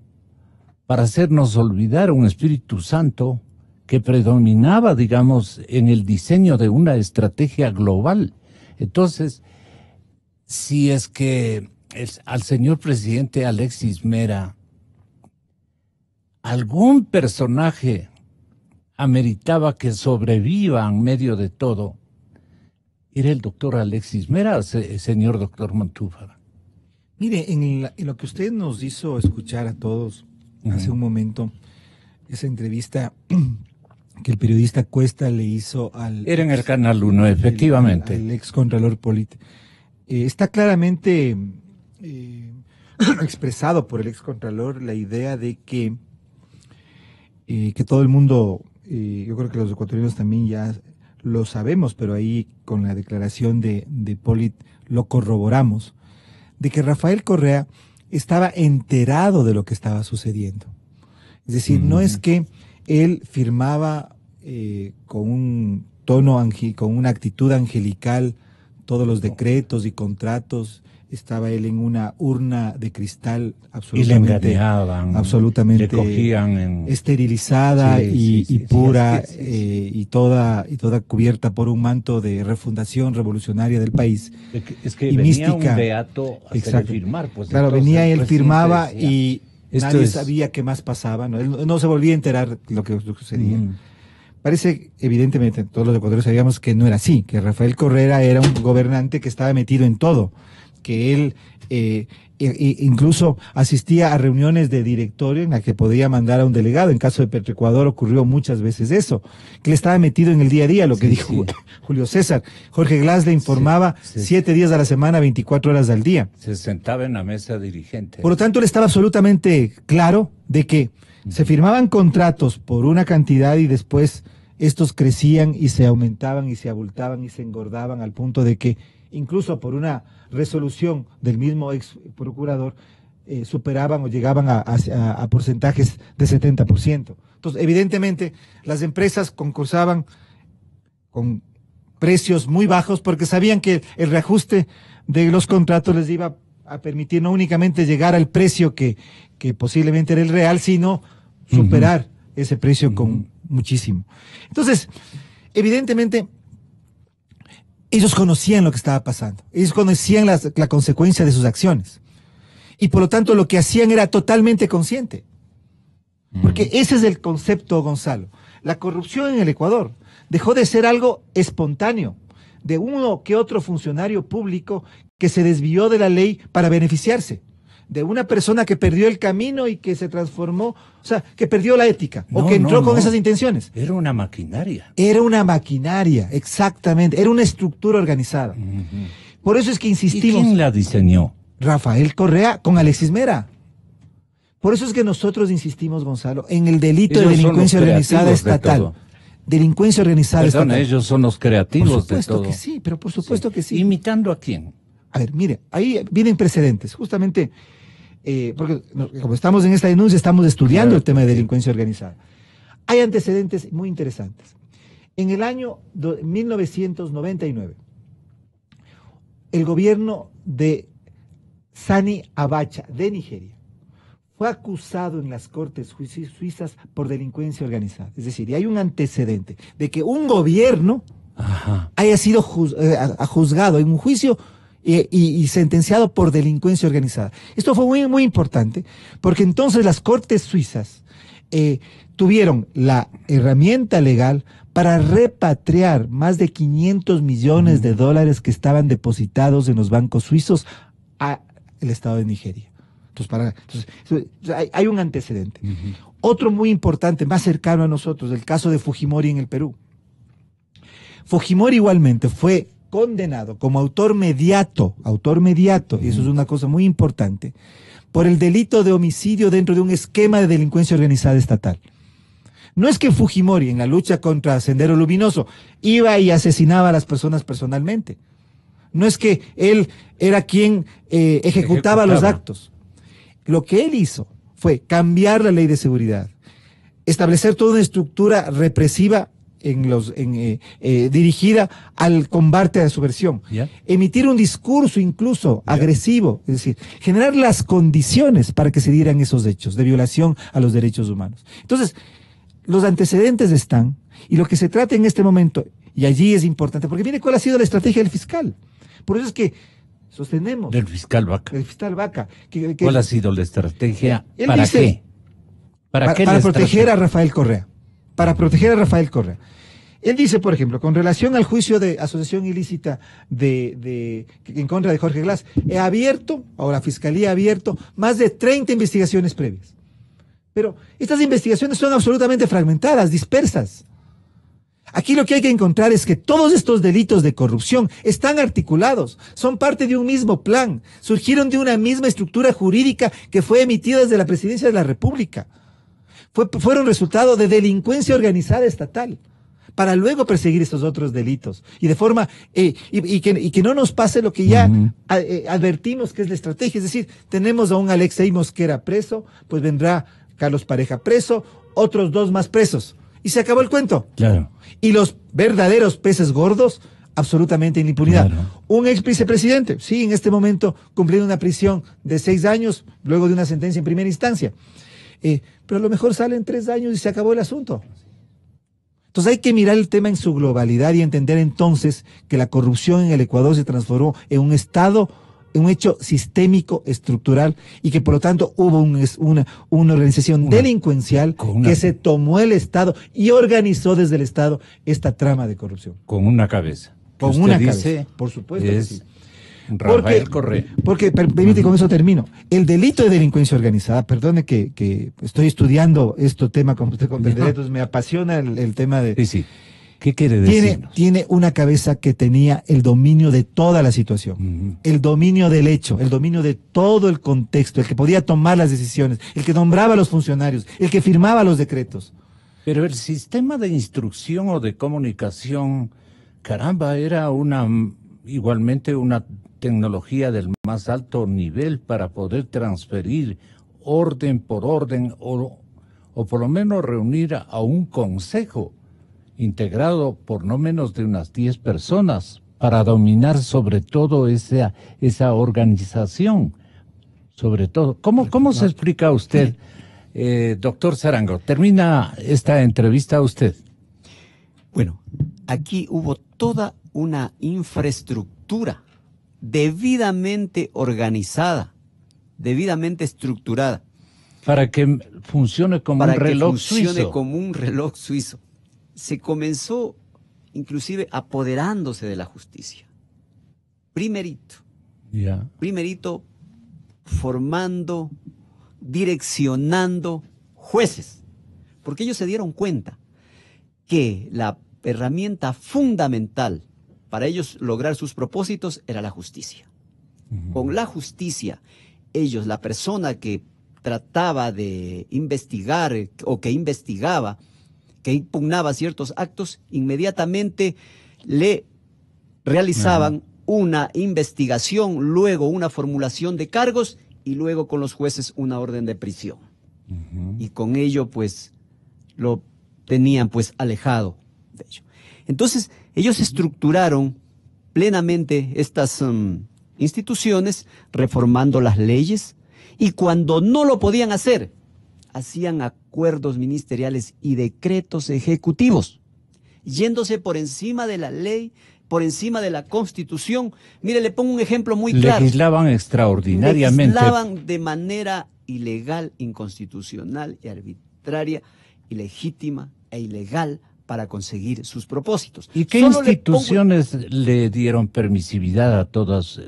para hacernos olvidar un Espíritu Santo que predominaba, digamos, en el diseño de una estrategia global. Entonces, si es que al señor presidente Alexis Mera algún personaje ameritaba que sobreviva en medio de todo, era el doctor Alexis Mera, señor doctor Montúfar.
Mire, en lo que usted nos hizo escuchar a todos hace un momento, esa entrevista que el periodista Cuesta le hizo al...
Era en el Canal 1, efectivamente.
Al ex contralor político. Está claramente expresado por el ex contralor la idea de que todo el mundo, yo creo que los ecuatorianos también ya lo sabemos, pero ahí con la declaración de Polit lo corroboramos, de que Rafael Correa estaba enterado de lo que estaba sucediendo. Es decir, no es que él firmaba con un tono, con una actitud angelical todos los decretos y contratos, estaba él en una urna de cristal absolutamente,
y le engañaban,
absolutamente
le cogían
esterilizada y pura, y toda cubierta por un manto de refundación revolucionaria del país.
Es que
y
venía
mística.
Un beato a hacerle firmar. Pues,
claro,
entonces,
venía, él firmaba
decía,
y nadie sabía qué más pasaba, ¿no? Él no se volvía a enterar de lo que sucedía. Parece, evidentemente, todos los ecuatorianos sabíamos que no era así, que Rafael Correa era un gobernante que estaba metido en todo, que él incluso asistía a reuniones de directorio en las que podía mandar a un delegado. En caso de Petroecuador ocurrió muchas veces eso, que él estaba metido en el día a día, lo que dijo Julio César. Jorge Glass le informaba 7 días a la semana, 24 horas al día.
Se sentaba en la mesa dirigente.
Por lo tanto, él estaba absolutamente claro de que se firmaban contratos por una cantidad y después estos crecían y se aumentaban y se abultaban y se engordaban al punto de que incluso por una resolución del mismo ex procurador superaban o llegaban a porcentajes de 70%. Entonces, evidentemente, las empresas concursaban con precios muy bajos porque sabían que el reajuste de los contratos les iba a permitir no únicamente llegar al precio que posiblemente era el real, sino superar ese precio con muchísimo. Entonces, evidentemente, ellos conocían lo que estaba pasando. Ellos conocían la consecuencia de sus acciones. Y por lo tanto, lo que hacían era totalmente consciente. Porque ese es el concepto, Gonzalo. La corrupción en el Ecuador dejó de ser algo espontáneo, de uno que otro funcionario público que se desvió de la ley para beneficiarse, de una persona que perdió el camino y que se transformó, o sea, que perdió la ética, o que entró con esas intenciones.
Era una maquinaria.
Era una maquinaria, exactamente. Era una estructura organizada. Por eso es que insistimos.
¿Y quién la diseñó?
Rafael Correa con Alexis Mera. Por eso es que nosotros insistimos, Gonzalo, en el delito de delincuencia organizada estatal. Delincuencia organizada estatal.
Ellos son los creativos de todo.
Por supuesto que sí, pero por supuesto que sí.
¿Imitando a quién?
A ver, mire, ahí vienen precedentes. Justamente, porque como estamos en esta denuncia, estamos estudiando el tema de delincuencia organizada. Hay antecedentes muy interesantes. En el año 1999, el gobierno de Sani Abacha, de Nigeria, fue acusado en las cortes suizas por delincuencia organizada. Es decir, y hay un antecedente de que un gobierno haya sido juzgado en un juicio y sentenciado por delincuencia organizada. Esto fue muy, muy importante, porque entonces las cortes suizas tuvieron la herramienta legal para repatriar más de 500 millones de dólares que estaban depositados en los bancos suizos al Estado de Nigeria. Entonces, hay un antecedente. Otro muy importante, más cercano a nosotros, el caso de Fujimori en el Perú. Fujimori igualmente fue condenado como autor mediato, y eso es una cosa muy importante, por el delito de homicidio dentro de un esquema de delincuencia organizada estatal. No es que Fujimori, en la lucha contra Sendero Luminoso, iba y asesinaba a las personas personalmente. No es que él era quien ejecutaba los actos. Lo que él hizo fue cambiar la ley de seguridad, establecer toda una estructura represiva dirigida al combate a la subversión.
¿Ya?
Emitir un discurso incluso agresivo, es decir, generar las condiciones para que se dieran esos hechos de violación a los derechos humanos. Entonces, los antecedentes están, y lo que se trata en este momento, y allí es importante, porque mire cuál ha sido la estrategia del fiscal. Por eso es que sostenemos.
Del fiscal Vaca.
Del fiscal Vaca.
¿Cuál ha sido la estrategia?
Él
¿Para
dice,
qué? ¿Para qué
para
la
proteger
estrategia?
a Rafael Correa. Para proteger a Rafael Correa. Él dice, por ejemplo, con relación al juicio de asociación ilícita en contra de Jorge Glass, la Fiscalía ha abierto más de 30 investigaciones previas. Pero estas investigaciones son absolutamente fragmentadas, dispersas. Aquí lo que hay que encontrar es que todos estos delitos de corrupción están articulados, son parte de un mismo plan, surgieron de una misma estructura jurídica que fue emitida desde la Presidencia de la República. Fueron resultado de delincuencia organizada estatal, para luego perseguir estos otros delitos. Y de forma, y que no nos pase lo que ya advertimos que es la estrategia, es decir, tenemos a un Alexei Mosquera preso, pues vendrá Carlos Pareja preso, otros 2 más presos. Y se acabó el cuento.
Claro.
Y los verdaderos peces gordos, absolutamente en impunidad.
Claro.
Un ex vicepresidente, sí, en este momento cumpliendo una prisión de 6 años, luego de una sentencia en primera instancia. Pero a lo mejor salen 3 años y se acabó el asunto. Entonces hay que mirar el tema en su globalidad y entender entonces que la corrupción en el Ecuador se transformó en un estado, en un hecho sistémico, estructural, y que por lo tanto hubo una organización delincuencial que se tomó el Estado y organizó desde el Estado esta trama de corrupción.
Con una cabeza.
Con una cabeza, por supuesto que sí.
Rafael Correa.
Porque, permite, con eso termino. El delito de delincuencia organizada, perdone que estoy estudiando este tema, como usted comprenderá, entonces me apasiona el tema de...
Sí. ¿Qué quiere decir?
Tiene una cabeza que tenía el dominio de toda la situación, el dominio del hecho, el dominio de todo el contexto, el que podía tomar las decisiones, el que nombraba a los funcionarios, el que firmaba los decretos.
Pero el sistema de instrucción o de comunicación, caramba, era igualmente una tecnología del más alto nivel para poder transferir orden por orden o por lo menos reunir a un consejo integrado por no menos de unas 10 personas para dominar sobre todo esa organización. Sobre todo, ¿cómo se explica usted, doctor Sarango? Termina esta entrevista usted.
Bueno, aquí hubo toda una infraestructura debidamente organizada, debidamente estructurada.
Para que funcione como un reloj suizo.
Para que funcione como un reloj suizo. Se comenzó inclusive apoderándose de la justicia. Primerito formando, direccionando jueces, porque ellos se dieron cuenta que la herramienta fundamental para ellos lograr sus propósitos era la justicia. Con la justicia, ellos, la persona que trataba de investigar o que investigaba, que impugnaba ciertos actos, inmediatamente le realizaban una investigación, luego una formulación de cargos y luego con los jueces una orden de prisión. Y con ello pues lo tenían pues alejado de ello. Entonces ellos estructuraron plenamente estas instituciones, reformando las leyes, y cuando no lo podían hacer, hacían acuerdos ministeriales y decretos ejecutivos, yéndose por encima de la ley, por encima de la Constitución. Mire, le pongo un ejemplo muy claro.
Legislaban extraordinariamente.
Legislaban de manera ilegal, inconstitucional y arbitraria, ilegítima e ilegal para conseguir sus propósitos.
¿Y qué instituciones le dieron permisividad a todos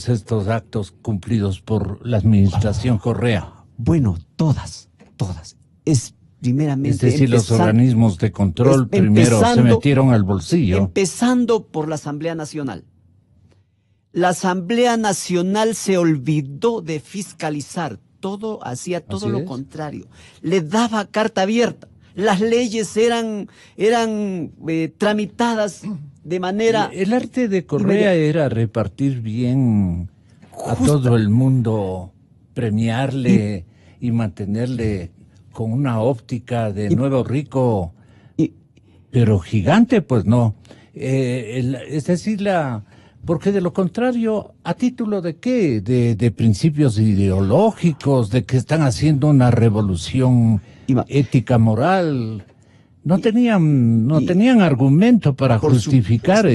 estos actos cumplidos por la administración Correa?
Bueno, todas. Primeramente,
es decir, los organismos de control primero se metieron al bolsillo.
Empezando por la Asamblea Nacional. La Asamblea Nacional se olvidó de fiscalizar, hacía todo lo contrario. Le daba carta abierta. Las leyes eran tramitadas de manera...
El arte de Correa era repartir bien a todo el mundo, premiarle y mantenerle con una óptica de nuevo rico pero gigante, pues no. Es decir, porque de lo contrario, ¿a título de qué? De principios ideológicos, de que están haciendo una revolución ética, moral. No tenían argumento para justificar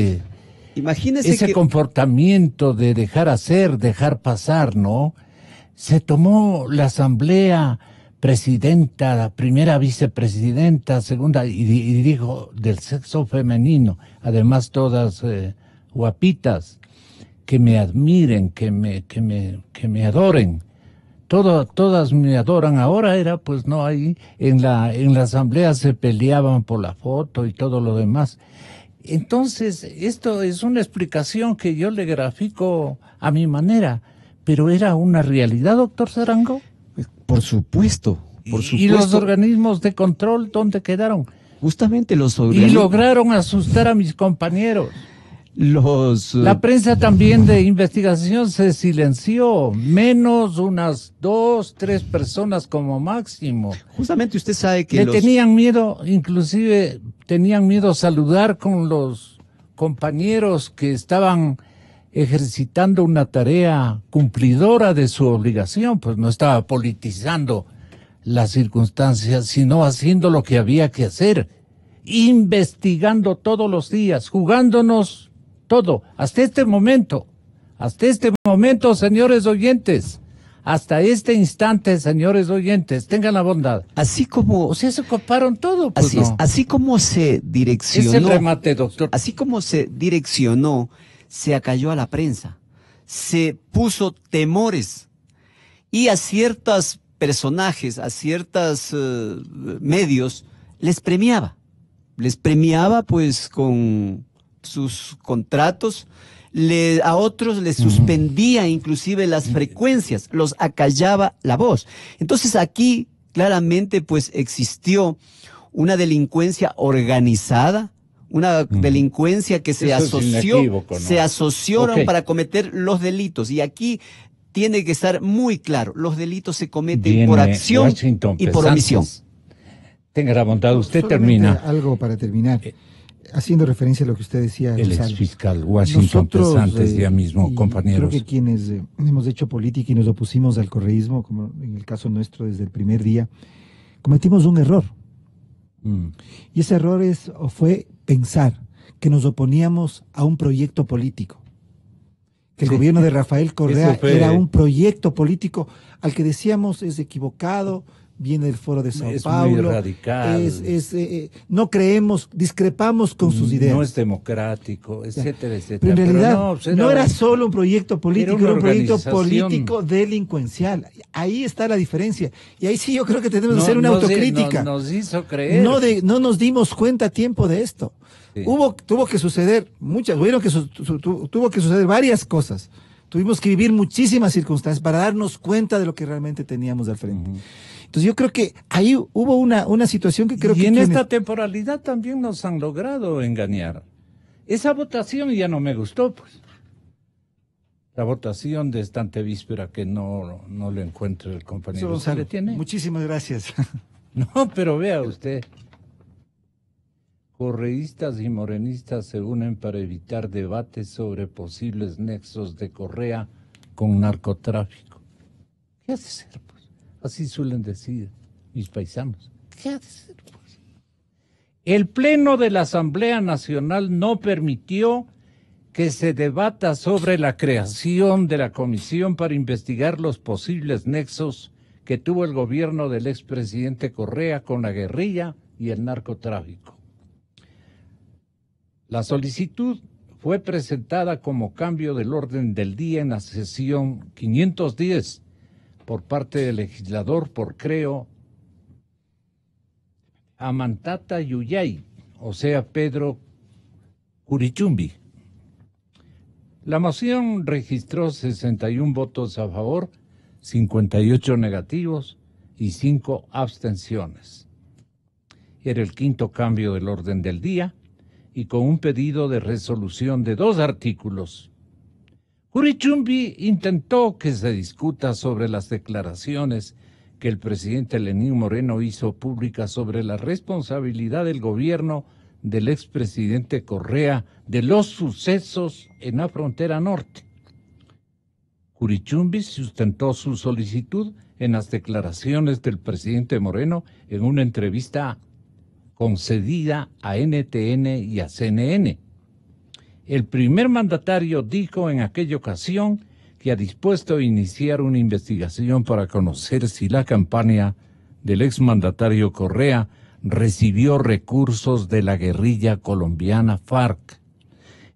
imagínese
ese comportamiento de dejar hacer, dejar pasar, ¿no? Se tomó la asamblea presidenta, la primera vicepresidenta, segunda, y dijo del sexo femenino, además todas guapitas, que me admiren, que me adoren. Todas me adoran. Ahora era, pues no, ahí en la asamblea se peleaban por la foto y todo lo demás. Entonces, esto es una explicación que yo le grafico a mi manera, pero era una realidad, doctor Sarango.
Por supuesto.
¿Y los organismos de control dónde quedaron?
Justamente los
organismos. Y lograron asustar a mis compañeros. La prensa también de investigación se silenció, menos unas 2, 3 personas como máximo.
Justamente usted sabe que
tenían miedo, inclusive tenían miedo a saludar con los compañeros que estaban ejercitando una tarea cumplidora de su obligación, pues no estaba politizando las circunstancias, sino haciendo lo que había que hacer, investigando todos los días, jugándonos todo, hasta este momento, señores oyentes, hasta este instante, señores oyentes, tengan la bondad.
Así como...
O sea, se coparon todo. Pues
así es, así como se direccionó...
Es el remate, doctor.
Así como se direccionó, se acalló a la prensa, se puso temores, y a ciertos personajes, a ciertos medios, les premiaba pues con sus contratos, a otros les suspendía inclusive las frecuencias, los acallaba la voz. Entonces aquí claramente pues existió una delincuencia organizada, una delincuencia que se asoció, se asociaron para cometer los delitos. Y aquí tiene que estar muy claro, los delitos se cometen por acción y por omisión.
Tenga la bondad, usted termina.
Algo para terminar. Haciendo referencia a lo que usted decía,
el exfiscal Washington Pesantes, ya mismo, compañeros.
Creo que quienes hemos hecho política y nos opusimos al correísmo, como en el caso nuestro desde el primer día, cometimos un error. Y ese error fue pensar que nos oponíamos a un proyecto político. Que el gobierno de Rafael Correa era un proyecto político al que decíamos es equivocado, viene del Foro de Sao Paulo,
muy radical.
No creemos, discrepamos con sus ideas.
No es democrático, etcétera, etcétera.
Pero en realidad no era solo un proyecto político, era un proyecto político delincuencial. Ahí está la diferencia. Y ahí sí yo creo que tenemos que hacer una autocrítica.
Nos hizo creer.
No nos dimos cuenta a tiempo de esto. Sí. Tuvo que suceder tuvo que suceder varias cosas. Tuvimos que vivir muchísimas circunstancias para darnos cuenta de lo que realmente teníamos al frente. Entonces yo creo que ahí hubo una situación que creo que...
Y en esta temporalidad también nos han logrado engañar. Esa votación ya no me gustó, pues. La votación de esta antevíspera que no lo encuentro el compañero.
¿Usted le tiene? Muchísimas gracias.
No, pero vea usted. Correístas y morenistas se unen para evitar debates sobre posibles nexos de Correa con narcotráfico. ¿Qué ha de ser, pues? Así suelen decir mis paisanos. ¿Qué ha de ser, pues? El Pleno de la Asamblea Nacional no permitió que se debata sobre la creación de la comisión para investigar los posibles nexos que tuvo el gobierno del expresidente Correa con la guerrilla y el narcotráfico. La solicitud fue presentada como cambio del orden del día en la sesión 510 por parte del legislador Amantata Yuyay, o sea, Pedro Curichumbi. La moción registró 61 votos a favor, 58 negativos y 5 abstenciones. Era el quinto cambio del orden del día y con un pedido de resolución de 2 artículos. Curichumbi intentó que se discuta sobre las declaraciones que el presidente Lenín Moreno hizo públicas sobre la responsabilidad del gobierno del expresidente Correa de los sucesos en la frontera norte. Curichumbi sustentó su solicitud en las declaraciones del presidente Moreno en una entrevista concedida a NTN y a CNN. El primer mandatario dijo en aquella ocasión que ha dispuesto a iniciar una investigación para conocer si la campaña del exmandatario Correa recibió recursos de la guerrilla colombiana FARC.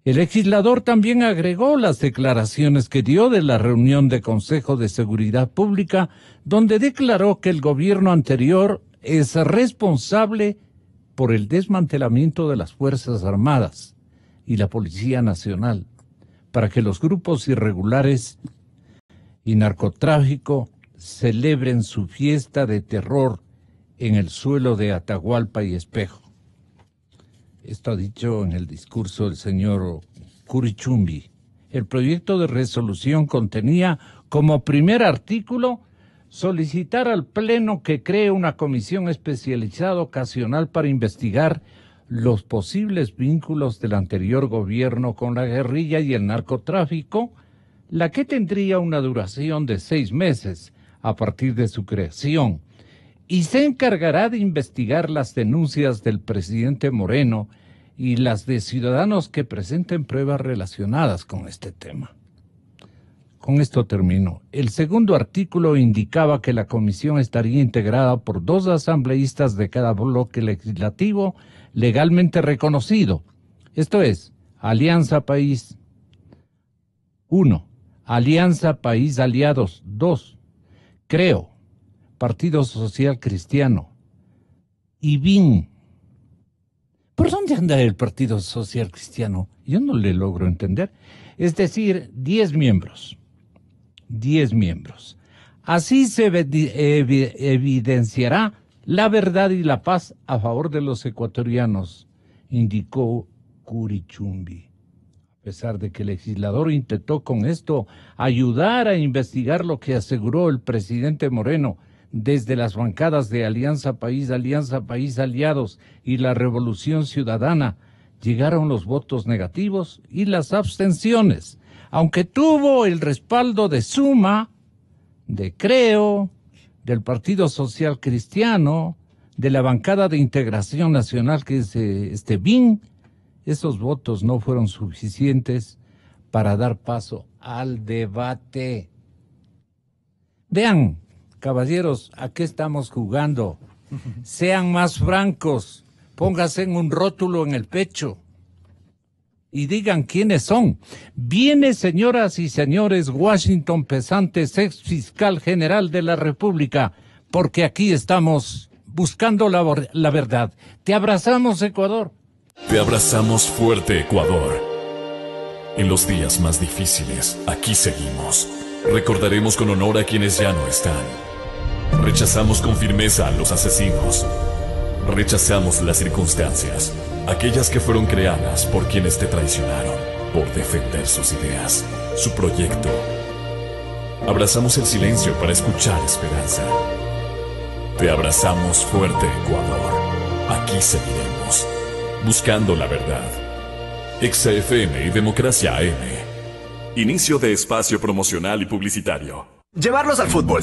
El legislador también agregó las declaraciones que dio de la reunión de Consejo de Seguridad Pública, donde declaró que el gobierno anterior es responsable por el desmantelamiento de las Fuerzas Armadas y la Policía Nacional, para que los grupos irregulares y narcotráfico celebren su fiesta de terror en el suelo de Atahualpa y Espejo. Esto ha dicho en el discurso del señor Curichumbi. El proyecto de resolución contenía como primer artículo solicitar al Pleno que cree una comisión especializada ocasional para investigar los posibles vínculos del anterior gobierno con la guerrilla y el narcotráfico, la que tendría una duración de 6 meses a partir de su creación, y se encargará de investigar las denuncias del presidente Moreno y las de ciudadanos que presenten pruebas relacionadas con este tema. Con esto termino. El segundo artículo indicaba que la comisión estaría integrada por 2 asambleístas de cada bloque legislativo legalmente reconocido. Esto es, Alianza País 1, Alianza País Aliados 2, Creo, Partido Social Cristiano y BIN. ¿Por dónde anda el Partido Social Cristiano? Yo no le logro entender. Es decir, 10 miembros. 10 miembros. Así se evidenciará la verdad y la paz a favor de los ecuatorianos, indicó Curichumbi. A pesar de que el legislador intentó con esto ayudar a investigar lo que aseguró el presidente Moreno desde las bancadas de Alianza País Aliados y la Revolución Ciudadana, llegaron los votos negativos y las abstenciones, aunque tuvo el respaldo de Suma, de Creo, del Partido Social Cristiano, de la bancada de Integración Nacional que es BIN. Esos votos no fueron suficientes para dar paso al debate. Vean, caballeros, ¿a qué estamos jugando? Sean más francos, pónganse un rótulo en el pecho y digan quiénes son. Viene, señoras y señores, Washington Pesantes, ex fiscal general de la República, porque aquí estamos buscando la verdad. Te abrazamos, Ecuador.
Te abrazamos fuerte, Ecuador. En los días más difíciles, aquí seguimos. Recordaremos con honor a quienes ya no están. Rechazamos con firmeza a los asesinos. Rechazamos las circunstancias, aquellas que fueron creadas por quienes te traicionaron, por defender sus ideas, su proyecto. Abrazamos el silencio para escuchar esperanza. Te abrazamos fuerte, Ecuador. Aquí seguiremos, buscando la verdad. XFM y Democracia AM. Inicio de espacio promocional y publicitario.
Llevarlos al fútbol.